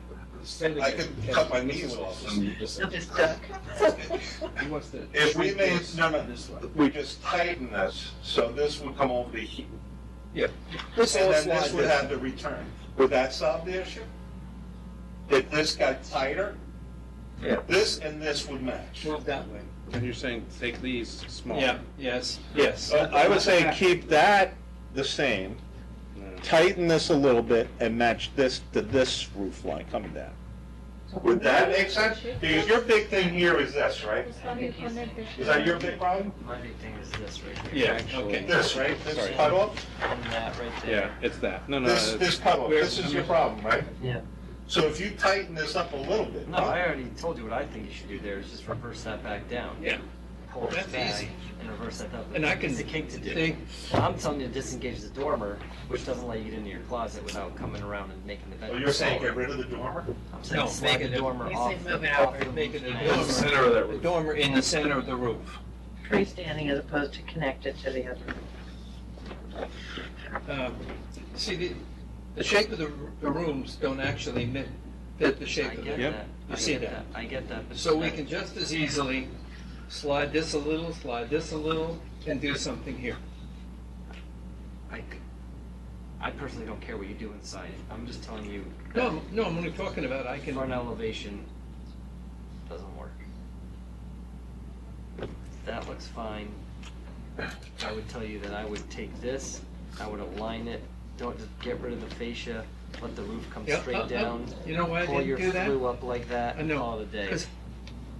I could cut my knees off. You'll just duck. He wants to. If we made, no, we just tighten this, so this would come over the heat. Yeah. And then this would have the return. Would that solve the issue? If this got tighter, Yeah. this and this would match. Move that way. And you're saying take these small. Yeah, yes, yes. I would say keep that the same, tighten this a little bit, and match this to this roof line coming down. Would that make sense? Because your big thing here is this, right? It's how you connect the. Is that your big problem? My big thing is this right Yeah, Actually- okay. This, right? This Sorry. cutoff? And that right Yeah, there. it's that. No, no. This cutoff, this is your problem, right? Yeah. So if you tighten this up a little bit. No, I already told you what I think you should do there, is just reverse that back down. Yeah. Pull That's it back easy. and reverse that up. And I can It's a cake to do. see- I'm telling you to disengage the dormer, which doesn't let you get into your closet without coming around and making the Oh, bedroom. you're saying smaller. get rid of the dormer? I'm saying No, slide make the it- dormer You off. say move it off over. the Make it a roof. dormer. Center of that The roof. dormer in the center of the roof. Freestanding as opposed to connected to the other. See, the shape of the rooms don't actually fit the I shape of get it. Yep. that. You I see get that? I get that. but So we that- can just as easily slide this a little, slide this a little, and do something here. I personally don't care what you do inside. I'm just telling you. No, no, I'm only talking about I can. Front elevation doesn't work. That looks fine. I would tell you that I would take this, I would align it, don't just get rid of the fascia, let the roof come Yeah, straight down. You know why I Pull your didn't do that? flue up like that I and know, call it a day. because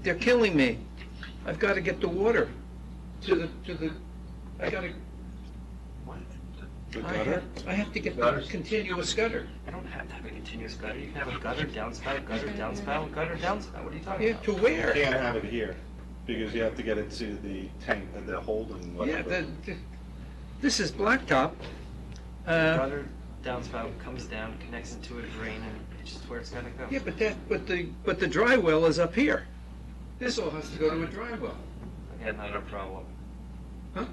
they're killing me. I've got to get the water to the, I gotta, The I gutter? have to get the continuous gutter. You don't have to have a continuous gutter. You can have a gutter, downspout, gutter, downspout, gutter, downspout. What are you talking Yeah, about? to where? Can't have it here, because you have to get it to the tank, and the holding, Yeah, whatever. this is blacktop. Gutter, downspout comes down, connects into a drain, and it's just where it's gotta go. Yeah, but the dry well is up here. This all has to go to a dry well. Again, not a problem. Huh?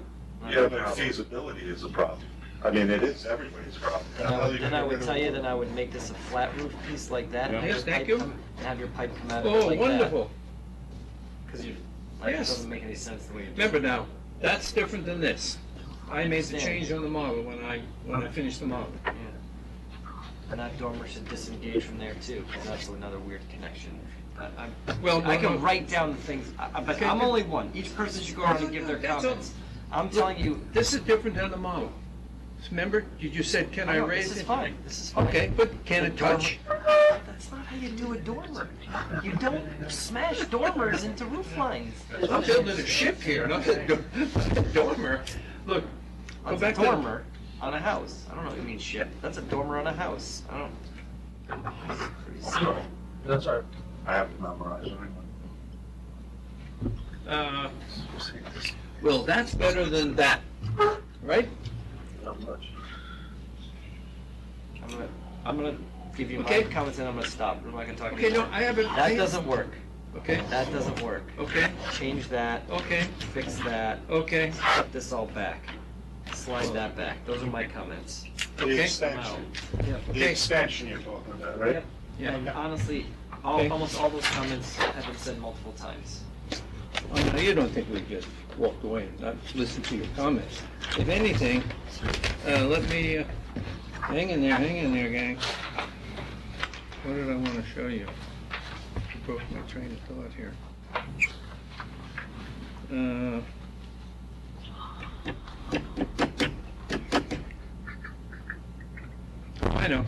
Not Yeah, a but problem. feasibility is a problem. I mean, it is everybody's problem. Then I would tell you, then I would make this a flat roof piece like that. and have Yes, your thank pipe you. come- And have your pipe come out of it Oh, like that. wonderful. Because you, like, it Yes. doesn't make any sense the way you do it. Remember now, that's different than this. I made the understand. change on the model when I finished the model. Yeah. And that dormer should disengage from there too, because that's another weird connection. Well, I no, can no. write down the things, but Okay, I'm okay. only one. Each person should go around and give their That's all. comments. I'm telling you. This is different than the model. Remember, you said, can I know, raise it? This is fine, this is fine. Okay, but can it touch? That's not how you do a dormer. You don't smash dormers into roof lines. I'm building a ship here, not a dormer. Look, go That's a back to. dormer on a house. I don't know what you mean ship. That's a dormer on a house. I don't. Pretty simple. That's all right. I have it memorized anyway. Well, that's better than that, right? Not much. I'm gonna give you my Okay. comments and I'm gonna stop. I'm not gonna talk Okay, no, anymore. I haven't. That doesn't work. Okay, That doesn't work. okay, Change that, okay, fix that, okay, put this all back. Slide that back. Those are my comments. The Okay. extension, Yep. the Okay. extension you're talking about, right? Yep. yeah. And honestly, Okay. almost all those comments have been said multiple times. Oh, no, you don't think we just walked away and not listened to your comments. If anything, let me, hang in there, gang. What did I want to show you? Broke my train of thought here. I know.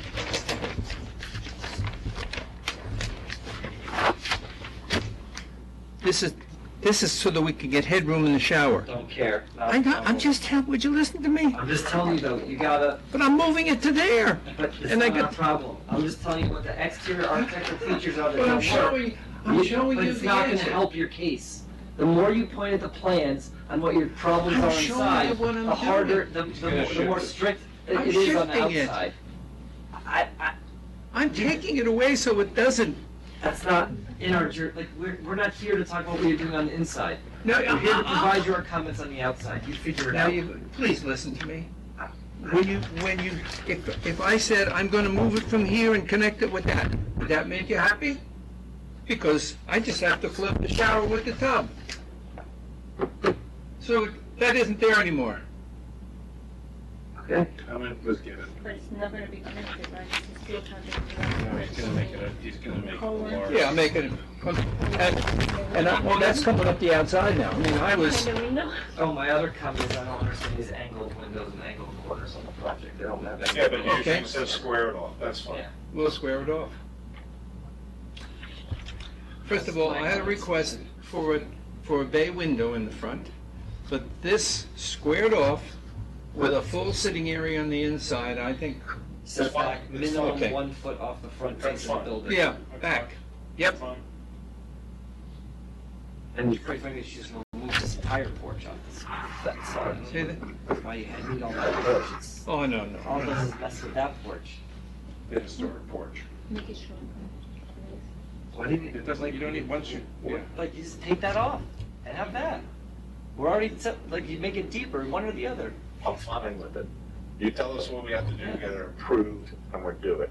This is This is so that we can get headroom in the shower. Don't care. I'm just telling, would you listen to me? I'm just telling you though, you gotta, But I'm moving it to there. but it's And I not a got- problem. I'm just telling you what the exterior architectural features are that But I'm don't work. showing, I'm showing But you it's the not gonna answer. help your case. The more you point at the plans on what your problems I'm are showing inside, you what I'm the harder, doing. the more strict it I'm is on the shifting it. outside. I'm taking it away so it doesn't. That's not in our, like, we're not here to talk about what you're doing on the inside. No, We're here to provide your comments on the outside. You figure it Now, out. you, please listen to me. If I said I'm gonna move it from here and connect it with that, would that make you happy? Because I just have to flip the shower with the tub. So that isn't there anymore. Okay. Comment was given. But it's not gonna be connected, right? It's still connected. No, he's gonna make it a large. Yeah, I'll make it, well, that's coming up the outside now. I mean, I was, Behind the window? Oh, my other comment is I don't understand these angled windows and angled corners on the project. They don't have any. Yeah, but Okay. usually it says square it off, that's fine. Yeah. we'll square it off. First of all, I had a request for a bay window in the front, but this squared off with a full sitting area on the inside, I think, Set back It's minimum okay. 1 foot off the front That's face of the fine. building. yeah, back. Yep. Fine. And you quite frankly, she's gonna move this entire porch off this that side. See that? That's why you need all that porch. It's, Oh, no, all no. this is mess with that porch. The historic porch. Make it short. Why didn't It doesn't, you don't need, once you, yeah. Like, you just take that off and have that. We're already set, like, you make it deeper, one or the other. I'm fine with it. You tell us what we have to do, get it approved, and we'll do it.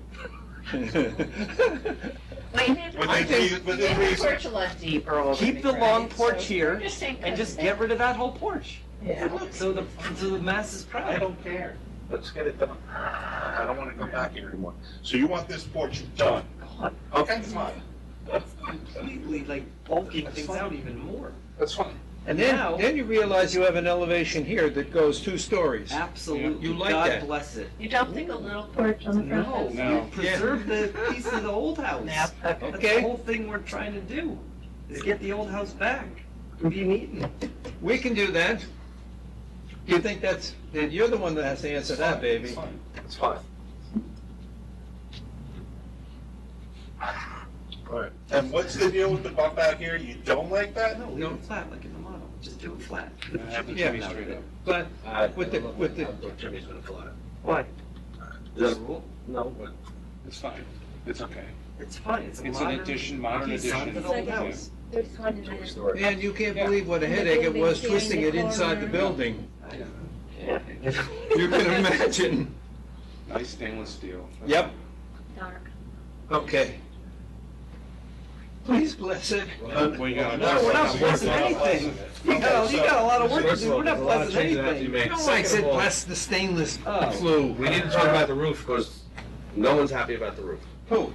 Within reason. Porch a lot deeper over. Keep the long porch here and just get rid of that whole porch. Yeah. So the mass is proud. I don't care. Let's get it done. I don't want to come back here anymore. So you want this porch done? Okay, fine. Completely, like, bulking things out even more. That's fine. And Now- then you realize you have an elevation here that goes 2 stories. Absolutely. You like God that. bless it. You don't think a little porch on the front? No, No. you preserve the piece of the old house. Yeah, That's okay. the whole thing we're trying to do, is get the old house back. Be neat. We can do that. You think you're the one that has to answer that, baby. It's fine. It's fine. All right. And what's the deal with the bump out here? You don't like that? No, leave it flat, like in the model. Just do it flat. Have the Yeah. chimney straight up. But with the, Jimmy's gonna fly. Why? Is that a rule? No. It's fine. It's okay. It's fine, it's a It's an modern. addition, modern design addition. for the old house. There's one in there. and you can't believe what a headache it was twisting it inside the building. Yeah. You can imagine. Nice stainless steel. Yep, Dark. okay. Please bless it. Well, you gotta- No, we're not blessing anything. You got a lot of work to First of do, all, we're not there's a lot of blessing changes that have to be anything. made. No, I Second said of all, bless the stainless Oh. flue. we need to talk about the roof because no one's happy about the roof. Who?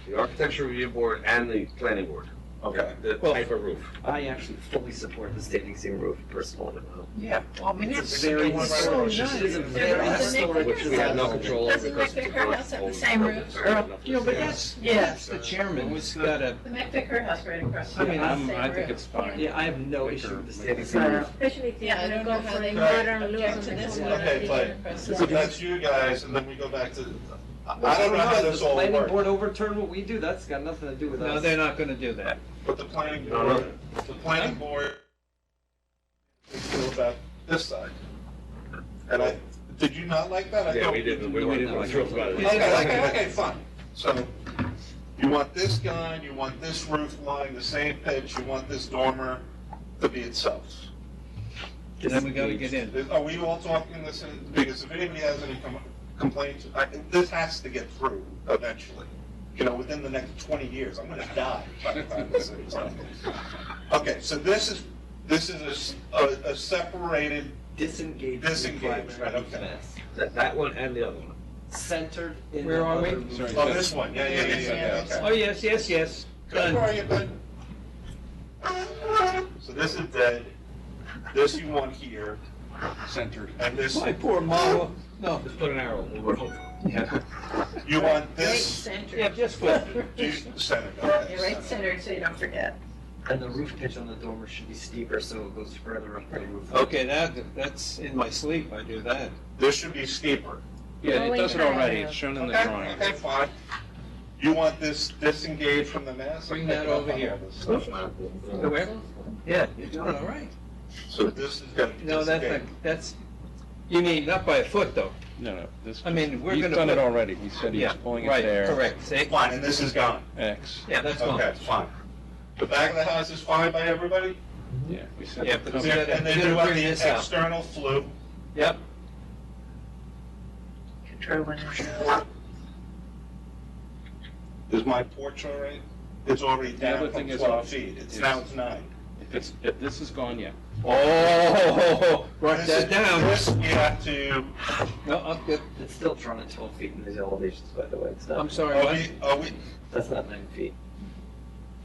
The architecture review board and the planning board. Okay. The Well- type of roof. I actually fully support the standing seam roof personally. Yeah, well, I mean, It's a very historic, it is a very Nick historic. Which we have no control over. Doesn't because McVicker it's House have the owned same by roof? Earl. you know, but that's Yeah. the chairman who's got a, The McVicker House right across. the I mean, street, I same think roof. it's fine. Yeah, I have no issue with the standing seam So, roof. Especially if Yeah, I you're don't gonna know go how for they a might modern look object on to the this whole one. Okay, fine. So that's you guys, and then we go back to, I don't know how this all The planning works. board overturn what we do, that's got nothing to do with us. no, they're not gonna do that. But the planning No, no. board, feel about this side. And did you not like that? I Yeah, thought- we didn't, we weren't thrilled about it. Okay, fine. So, you want this guy, you want this roof line, the same pitch, you want this dormer to be itself. Then we gotta get in. Are we all talking this, because if anybody has any complaints, this has to get through eventually. You know, within the next 20 years, I'm gonna die by the time this is done. Okay, so this is a separated, Disengaged. Disengaged, right, okay. Mass. That one and the other one. Centered in. Where the are we? other roof. oh, this one, yeah, okay. Oh, yes, yes, yes. Good, Done. where are you, bud? So this is dead, this you want here, Centered. and this, My poor mama, no, Just put an arrow, we're hopeful. yeah, you want Right this, centered. yeah, just flip. center, okay. You're right centered so you don't forget. And the roof pitch on the dormer should be steeper, so it goes further up the roof. Okay, that's in my sleep, I do that. This should be steeper. Yeah, it does it already, it's shown in the drawing. Okay, fine. You want this disengaged from the mass? Bring that over here. Where? Yeah, you're doing all right. So this is gonna be No, that's, you mean not by a foot, though. No, this, I mean, we're he's gonna done it put- already, he said he was pulling it Right, there. correct, see? Fine, and this is gone. X, Yeah, that's fine. Okay, fine. The back of the house is fine by everybody? yeah, we said. Yeah, but the we cover- gotta- And then we gotta you want bring the this out. external flue. Yep. Control window. Is my porch all right? It's already The down other from thing is 12 also- feet. It's is- now it's 9. If this is gone, yeah. Oh, write This that is- down. This, you have to, No, I'm good. It's still drawn at 12 feet in these elevations, by the way. It's not, I'm sorry, what? are we, that's not 9 feet.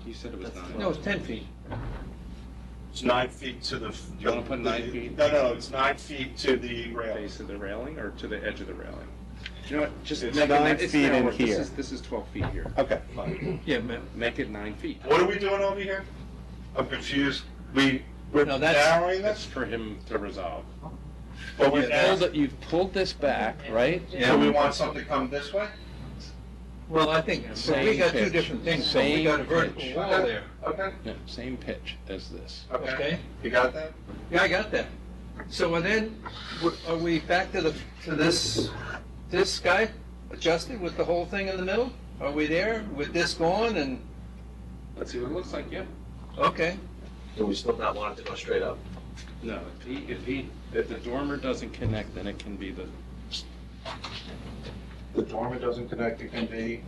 He said it was That's 9. No, it's 10 feet. it's 9 feet to the. Do you wanna put 9 feet? No, it's 9 feet to the rail. Base of the railing or to the edge of the railing? You know what, just It's make it 9 it's feet in narrower. here. This is 12 feet here. Okay, fine. Yeah, ma'am. Make it 9 feet. What are we doing over here? I'm confused. We're No, that's- narrowing That's this? for him to resolve. But we're You've pulled this back, right? So we want something to come this way? Well, I think, Same we got two pitch. different things. So we Same got a vertical pitch. wall there, Okay, Yeah, same pitch as this. okay? You got that? Yeah, I got that. So and then, are we back to this guy adjusted with the whole thing in the middle? Are we there with this gone and, Let's see what it looks like, yeah. okay? Do we still not want it to go straight up? No, if the dormer doesn't connect, then it can be the, The dormer doesn't connect, it can be.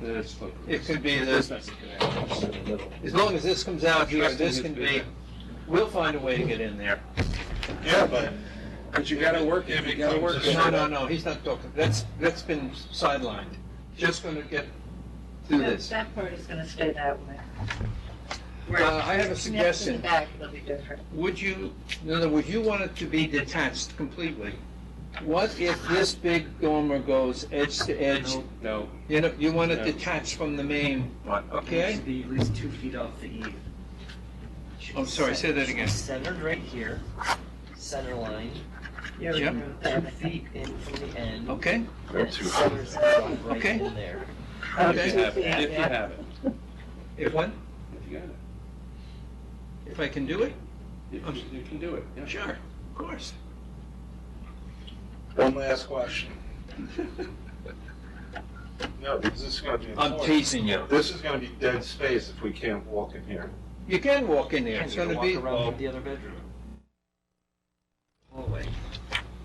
It could be This this, doesn't connect. as long as this comes out here, Trusting this his can be, vision. we'll find a way to get in there. Yeah, but. But you gotta work it, If you it gotta comes work to it. No, he's not talking, that's been sidelined. Just gonna get through this. That part is gonna stay that way. I have a Next to the suggestion. back, it'll be different. Would you, in other words, you want it to be detached completely. What if this big dormer goes edge to edge? No, You know, you want it No. detached from the main, It okay? should be at least 2 feet off the eave. Should I'm be sorry, say that again. Centered right here, center line, Yeah, Yeah. 2 feet in from the end. Okay, And it centers itself right Okay. in there. if you have it, if you have it, if what? if you got it. If I can do it? You can do it, yeah. Sure, of course. One last question. No, because this is gonna be. I'm enforced. teasing you. This is gonna be dead space if we can't walk in here. You can walk in there, And it's you're gonna walk be, around to the other bedroom. Hallway.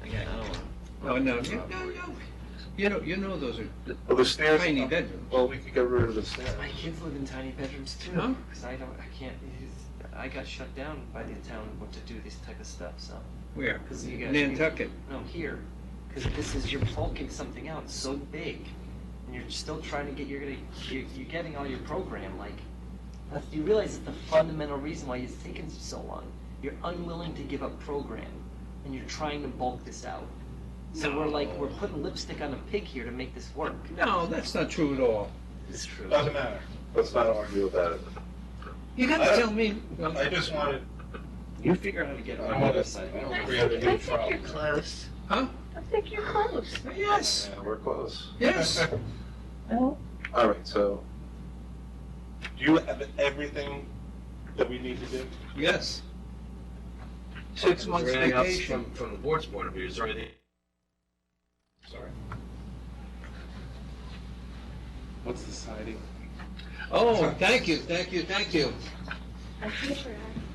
Again, I don't know. no. You know those are Well, the stairs. tiny bedrooms. Well, we could get rid of the stairs. My kids live in tiny bedrooms too, Huh? because I can't, I got shut down by the town what to do this type of stuff, so. Where? Because you guys. Nantucket. No, here, because this is, you're bulking something out so big, and you're still trying to get, you're getting all your program, like, you realize that the fundamental reason why it's taken so long, you're unwilling to give up program, and you're trying to bulk this out. So we're putting lipstick on a pig here to make this work. No, that's not true at all. It's true. Doesn't matter. Let's not argue about it. You gotta tell me, I just wanted, You figure out how to get it I on want the to, side. I don't I create a think new you're problem. close. huh? I think you're close. Yes, Yeah, we're close. yes. Well, All right, so, do you have everything that we need to do? Yes. 6 months Is there anything else vacation. from the board's point of view, is there anything? Sorry. What's the siding? Oh, thank you.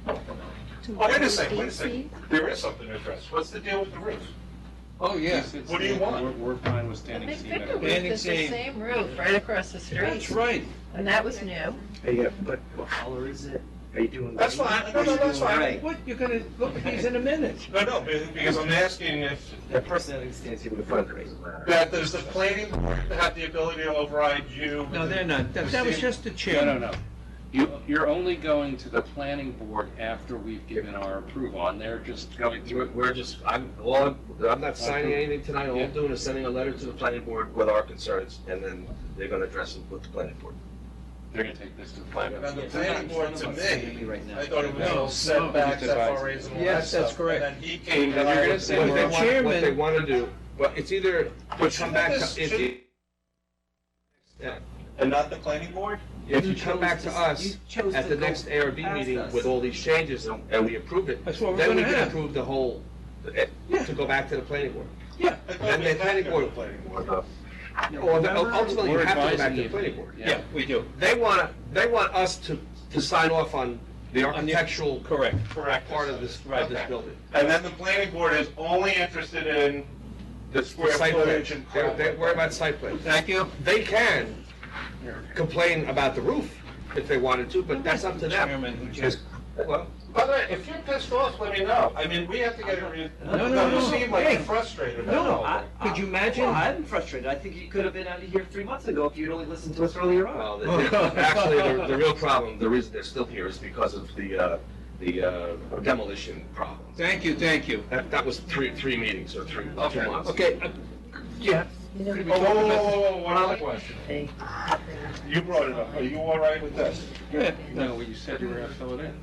Oh, wait a second. There is something to address. What's the deal with the roof? Oh, yeah. What do you want? We're fine with the standing big seam. picture and- roof Standing is the seam. same roof right across the street. That's right. And that was new. Yeah, but what color is it? Are you doing? That's green? fine. No, Are you that's doing fine. gray? What, you're gonna, look at these in a minute. No, because I'm asking if, That person that stands here with the front doesn't matter. that does the planning board have the ability to override you? No, they're not. That was just a No, chair. no, no. You're only going to the planning board after we've given our approval, and they're just going through it. We're just, I'm not signing anything tonight, all I'm doing is sending a letter to the planning board with our concerns, and then they're gonna address them with the planning board. they're gonna take this to the planning. Now, the Yeah, planning board, none to of us can me, be right now. I thought it was No, all setbacks, no, it's FRAs and all that Yes, that's stuff. correct. And then he came And you're down gonna with say what what they they want. chairman- What they want to do, well, it's either to come back to, And not the planning board? if you You come back chose to to- us you chose at to the go next ARB past meeting us. with all these changes and we approve it, That's what we're then we gonna can have. approve the whole, to go back to the planning board. Yeah. I thought And we the planning had board- planning board, though. Well, ultimately, you We're have to go back advising to you. the planning board. Yeah, we do. They want us to sign off on the architectural Correct. Correct. part of this Okay. building. And then the planning board is only interested in the square Site plan. footage and crap. They worry about site plan. Thank you. They can complain about the roof if they wanted to, but that's up to them. Chairman who just- Well, By the way, if you're pissed off, let me know. I mean, we have to get it No. You seem like Hey. you're frustrated. Could you imagine? Well, I'm frustrated. I think you could have been out of here 3 months ago if you'd only listened to us earlier on. well, actually, the real problem, the reason they're still here is because of the demolition problem. Thank you, thank you. That was three meetings or 2 months. Okay, yeah. Oh, whoa, one other question. You brought it up. Are you all right with this? Yeah. No, you said you were gonna fill it in.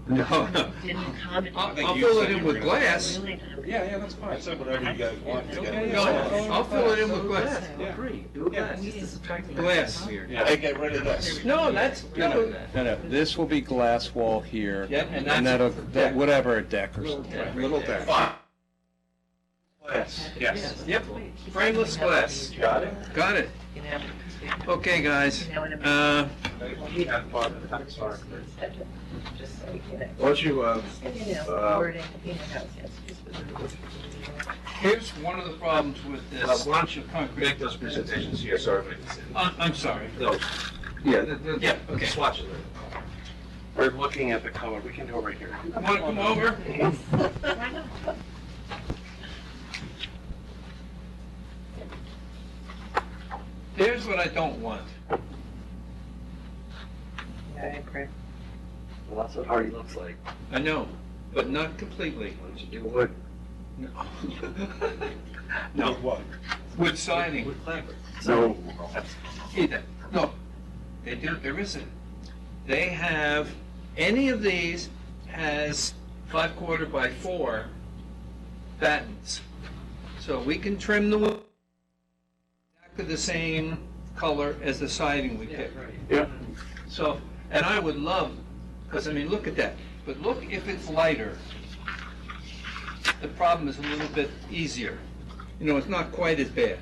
No, no. Didn't comment. I'll think you fill said it you in were with gonna- glass. Yeah, that's fine. I said whatever you guys want to get. No, I'll fill it in with glass. Agree. Do glass. Just to subtract the Glass. That's weird. Hey, get rid of this. No, that's, No, no, this will be glass wall here. Yep, and And that's that'll, a deck. whatever, a deck or Little something. deck. Little deck. Fine. Yes. Yes. Yep, frameless glass. You got it? Got it. You know, Okay, guys. you know what I mean? Just so you know. Why don't you, You know, wording, you know, how it's- Here's one of the problems with this. why don't you concrete. make those presentations here, sorry. I'm sorry. No. Yeah, Yeah, okay. swatch it. We're looking at the color, we can do it right here. Want to come over? Here's what I don't want. Yeah, I agree. Well, that's what Hardy looks like. I know, but not completely. Why don't you do wood? No. No, What? wood siding. Wood clapboard. No. Either. No, they do, there isn't. They have, any of these has 5/4 by 4 battens. So we can trim the wood exactly the same color as the siding we Yeah, pick. right. Yeah. So, and I would love, because I mean, look at that. But look, if it's lighter, the problem is a little bit easier. You know, it's not quite as bad.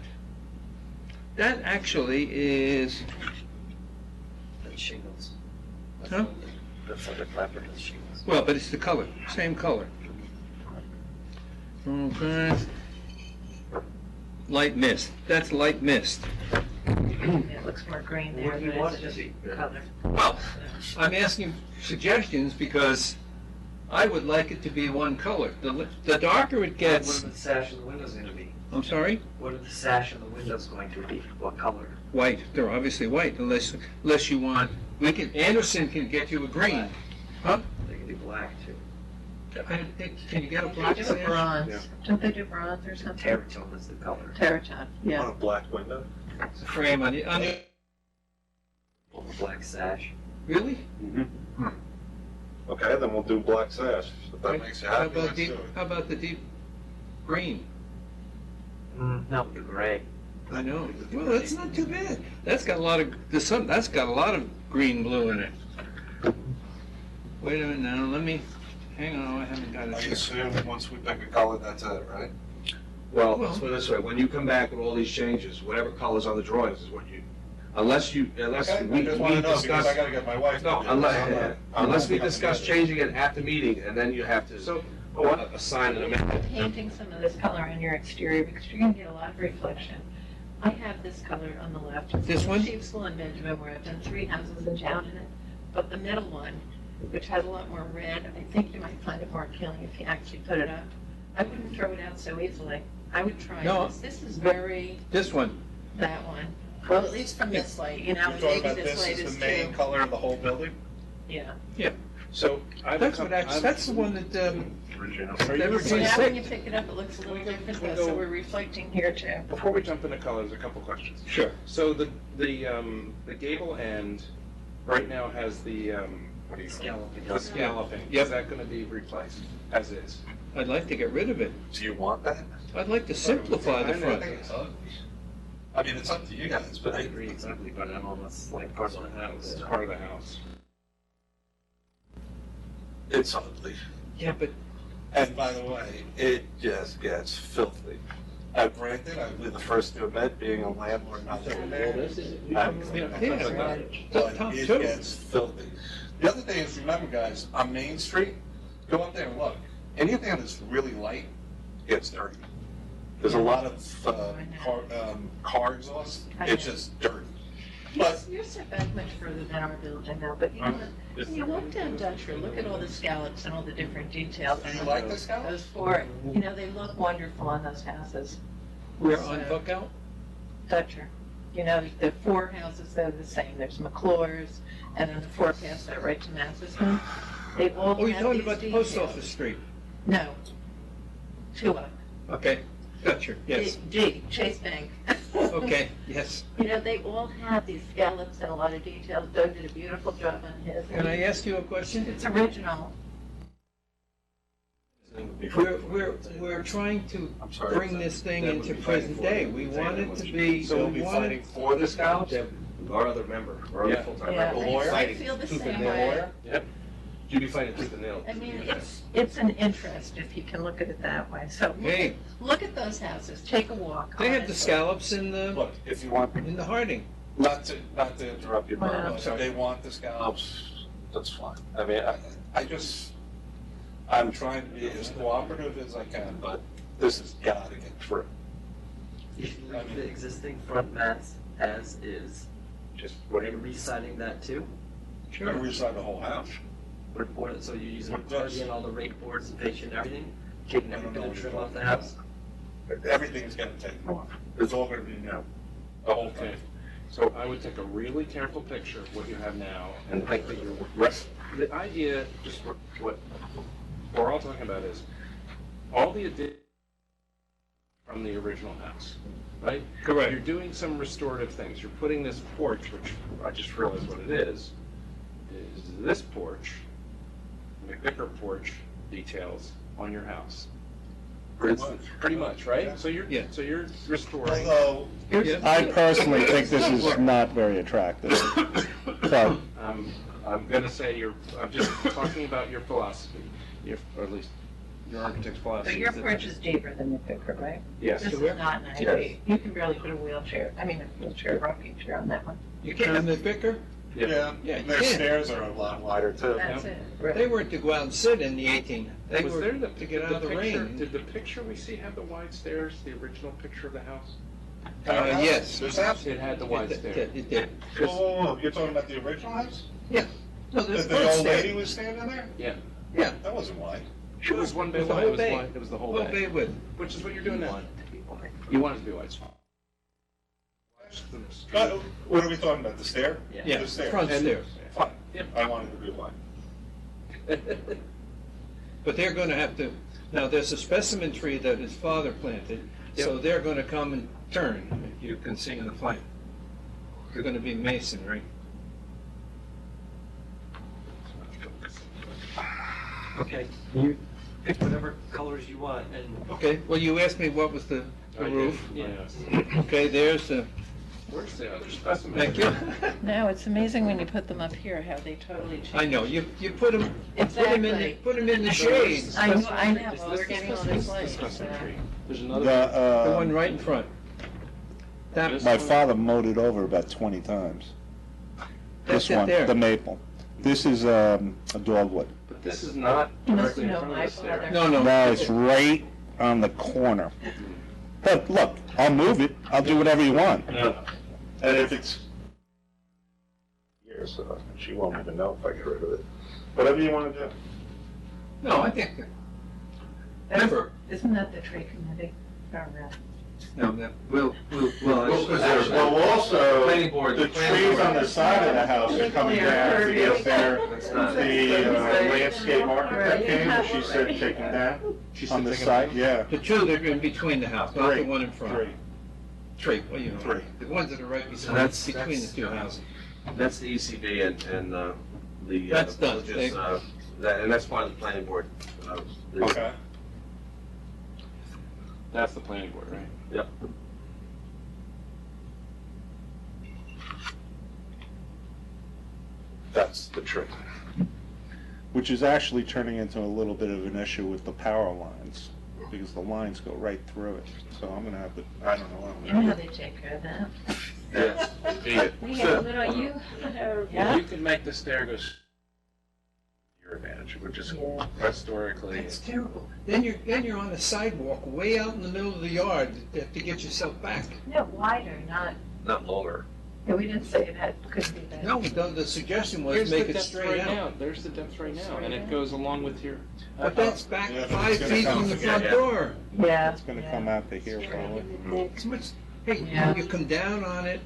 That actually is, That's shingles. Huh? That's under clapboard, that's shingles. well, but it's the color, same color. Okay. Light mist, that's light mist. It looks more green there, What do you but want it's it to just be? color. Well, I'm asking suggestions because I would like it to be one color. The darker it What gets, are the sash and the windows going to be? I'm sorry, What are the sash and the windows going to be? What color? white. They're obviously white unless you want, Anderson can get you a green. Huh? They can be black too. Can you get a They black do sash? bronze. Don't they do bronze or something? Terratone is the color. Terraton, yeah. On a black window? It's a frame on the, Black sash. really? Okay, then we'll do black sash. If that makes you How happy, about let's deep, do it. how about the deep green? No, the gray. I know. Well, that's not too bad. That's got a lot of, that's got a lot of green blue in it. Wait a minute now, let me, hang on, I haven't got it I here. assume once we pick a color, that's it, right? Well, let's put it this way, when you come back with all these changes, whatever color's on the drawings is what you, unless Okay, we I just want to know because discuss. I gotta get my wife. to No, do this. I'm not- I'm unless not we picking discuss up changing it at the meeting, and then you have to assign an amendment. Painting some of this color on your exterior because you're gonna get a lot of reflection. I have this color on the left. It's This from one? Sheep School in Benjamin where I've done 3 houses in town in it. But the middle one, which has a lot more red, I think you might find it more appealing if you actually put it up. I wouldn't throw it out so easily. I would try No. this. This is very, This one, that one. Well, at least from this light, you know, You're talking maybe about this light this is is the main too. color of the whole building? Yeah. So, that's what actually, that's the one that Regina. Are you So ready? now when you pick it up, it looks a little different though, so go- we're reflecting here too. Before we jump into colors, a couple questions. Sure. So the gable end right now has the, what do you call it? The scalloping. Yep. Is that gonna be replaced as is? I'd like to get rid of it. Do you want that? I'd like to simplify the front. I mean, it's up to you guys, but I agree exactly, but I'm almost like part of the house. It's part of the house. it's ugly. Yeah, but And by the way, it just gets filthy. Granted, I've been the first to admit, being a landlord, not living there. But top it two. gets filthy. The other thing is, remember guys, on Main Street, go up there and look. Anything that's really light gets dirty. There's a lot of car exhaust. It's just dirty. But You're set back much further than our building now, but you know what? When you walk down Dutcher, look at all the scallops and all the different details. do you like the scallops? Those four, you know, they look wonderful on those houses. we're on Buckout? Dutcher. You know, the four houses, they're the same. There's McClure's, and then the four past that right to Matheson. They all Oh, you're have talking these about the post details. office street? No. Two of them. Okay, gotcha, yes. D, Chase Bank. Okay, yes. You know, they all have these scallops and a lot of details. Doug did a beautiful job on his. Can I ask you a question? It's original. We're trying to I'm sorry. bring this thing That would into be present fighting day. for it. We Say want that it was- to be, So we'll we be want fighting it, for the scallops? Deb, our other member, our other Yeah. full-time Yeah, member. I fighting feel the tooth and same nail. way. Yep. You'd be fighting tooth and nail. I mean, it's an interest if you can look at it that way. So hey, look at those houses, take a walk. they have the honestly. scallops in the, look, if you want, in the Harding. not to interrupt you, Well, but I'm if sorry. they want the scallops, that's fine. I mean, I'm trying to be as cooperative as I can, but this has got to get through. You should leave the existing front mats as is. Just Are you re-siding that too? I'm gonna reside the whole house. So you're using What does? and all the rake boards and fascia and everything? Taking I don't every know bit of what trim you're off the talking house? Everything's getting taken off. It's all gonna be new, the whole thing. Okay. So I would take a really careful picture of what you have now And think that you're rest. The idea, just what we're all talking about is, all the additions from the original house, right? Correct. You're doing some restorative things. You're putting this porch, which I just realized what it is this porch, McVicker porch details on your house. Pretty much, right? So you're, Yeah. so you're restoring. Although, I personally think this is not very attractive. So, I'm gonna say I'm just talking about your philosophy, or at least your architect's So philosophy. your porch is deeper than the Picker, right? Yes. This is not 9 feet. You can barely put a wheelchair, a wheelchair rocking chair on that one. You can't have the Vicar? yeah, Yeah, you their can. stairs are a lot wider too. That's it. They weren't to go out and sit in the 18. They Was were there the, to get did out of the picture- rain. Did the picture we see have the wide stairs, the original picture of the house? Yes. This house? It had the wide It stairs. did, it did. Oh, you're talking about the original house? Yeah. No, there's The front old stairs. lady was standing there? Yeah. Yeah. That wasn't wide. It was one bay It was the wide, whole it was bay. wide, it was the whole Whole bay, bay width. which is what you're doing now. You want it to be wide. What are we talking about, the stair? Yeah, The stairs. front stairs. Fine, Yep. I want it to be wide. But they're gonna have to, now, there's a specimen tree that his father planted, so they're gonna come and turn, if you can see in the plan. They're gonna be masonry. Okay, you pick whatever colors you want and. Okay, well, you asked me what was the I did, roof. yes. Okay, there's the, Where's the other specimen? thank you. No, it's amazing when you put them up here, how they totally change. I know, you put them in Exactly. the shades. I know, Is well, this we're getting all the this specimen- light. specimen tree? There's the, another. The one right in front. That, my father mowed it over about 20 times. that's This it one, there. the maple. This is a dogwood. But this is not You must directly in know front my of the stair. father. No, no. No, it's right on the corner. But look, I'll move it. I'll do whatever you want. No. And if it's years, she won't even know if I get rid of it. Whatever you want to do. No, I think, remember, Isn't that the tree committee? Or, No, well, Well, also, Planning board- the trees on the side of the house are coming down to get there. That's not- The landscape architect came, and she said take them down on the side, yeah. the two that are in between the house, not the Three. one in front. Three. Well, you know, Three. the ones that are right between, that's- between the two houses. That's the ECB and the. That's done. villages, and that's part of the planning board. Okay. That's the planning board, right? Yep. That's the trick. Which is actually turning into a little bit of an issue with the power lines, because the lines go right through it. So I'm gonna have to, I don't know. You know how they take care of that? We have a little you. Well, you can make the stair go your advantage, which is historically. It's terrible. Then you're on a sidewalk way out in the middle of the yard to get yourself back. No, wider, not, Not longer. yeah, we didn't say it had, couldn't be that. No, the suggestion was Here's make the it depth straight right out. now. There's the depth right now, and it goes along with your. But that's back Yeah, but 5 it's gonna feet come from the together. front door. Yeah. It's gonna come out to here probably. It's much, hey, Yeah. you come down on it,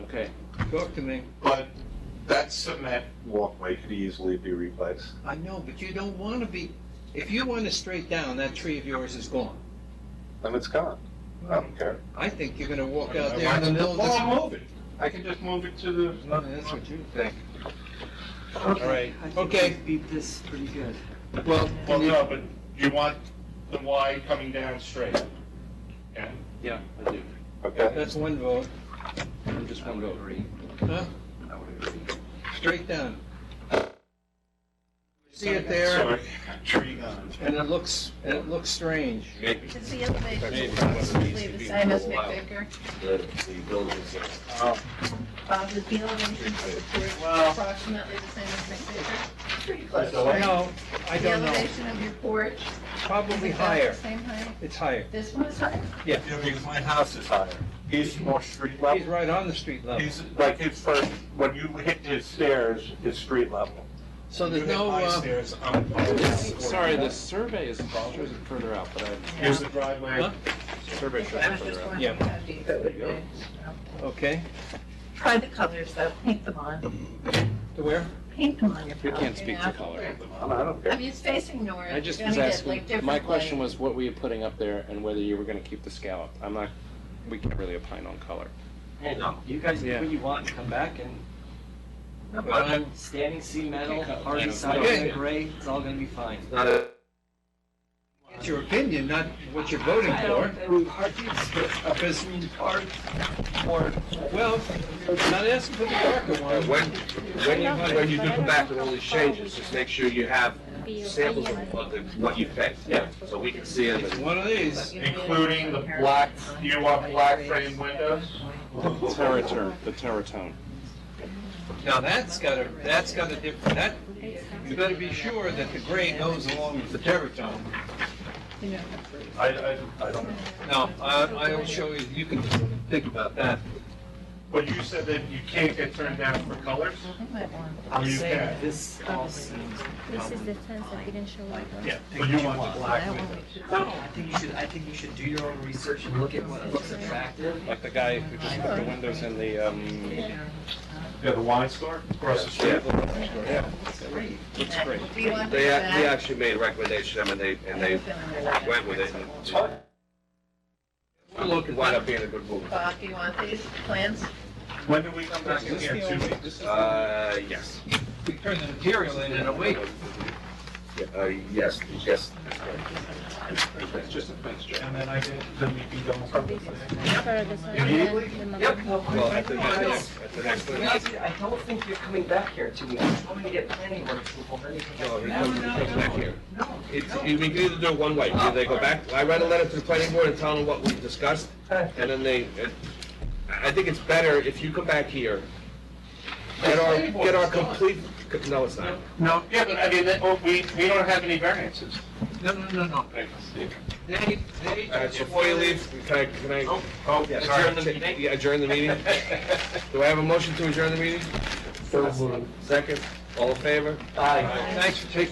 Okay. talk to me. But that cement walkway could easily be replaced. I know, but you don't want to be, if you want to straight down, that tree of yours is gone. Then it's gone. I don't care. I think you're gonna walk out there in the middle of Well, the. I'll move it. I can just move it to the. That's what you think. All right. I think Okay. we beat this pretty good. Well, Well, no, but you want the Y coming down straight. Yeah. Yeah, I do. Okay. that's one vote, I'm just one vote. huh? I would agree. Straight down. See it there, Sorry, tree gone. and it looks strange. Maybe Is the elevation Maybe. approximately the same as McVicker? the buildings are. Bob, is the elevation of the porch Well- approximately the same as McVicker? Pretty I close, don't right? No, I don't The know, elevation of your porch? probably is about higher, the same height? it's higher. This one is higher? Yeah, Yeah, because my house is higher. He's more street he's level. right on the street level. He's, like his first, when you hit his stairs, it's street level. So there's You hit no, my stairs, I'm. Sorry, the survey shows it further out, but Here's the driveway. Huh? survey shows I it was just further out. wondering Yeah. how deep it would be. okay, Try the colors though, paint them on. to where? Paint them on your We house. can't you speak know? to color. I don't I care. mean, it's facing north. I just You're was gonna get, asking, like, different my question light. was what were you putting up there and whether you were gonna keep the scallop. I'm not, we can't really opine on color. Hey, you guys do Yeah. what you want and come back and But I'm, standing seam metal, Okay. hardy Okay. siding, gray, it's all gonna be fine. Not a, it's your opinion, not what you're voting I for. don't, hard to, Because, hard, or, well, not asking for the darker one. when you do come back with all these changes, just make sure you have samples of what you picked. Yeah. So we can see it. One of these. Including the black, you want black frame windows? The Terratone. Now, that's got a different, that, you better be sure that the gray goes along with the terratone. I don't. No, I'll show you, you can think about that. But you said that you can't get turned down for colors? I might want- I'm You saying can. this all seems. This is the fence that didn't show up. Yeah. But you want the black That one windows? we should- No, I think you should do your own research and look at what looks attractive. Like the guy who just put the windows in the, Yeah, the wine store across the street. yeah, Great. looks great. Do you want They, this he back? actually made a recommendation, and they went with it, and it wound up being a good move. Bob, do you want these plans? When do we come back in here? 2 weeks? Yes. We turn the material in a week. Yes, yes. It's just a fence job. And then then we can go from For the side, Immediately? the Yep. Well, at the next one. I don't think you're coming back here in 2 weeks. I'm going to get planning board approval, then you can No, go. he comes back here. We can either do it one way, either they go back, I write a letter to the planning board and tell them what we discussed, and then I think it's better if you come back here, get our complete, no, it's not. No, yeah, but I mean, we don't have any variances. No. They, Before you leave, can I Oh, adjourn sorry. the meeting? Yeah, adjourn the meeting? Do I have a motion to adjourn the meeting? Second, all in favor? Aye. thanks for taking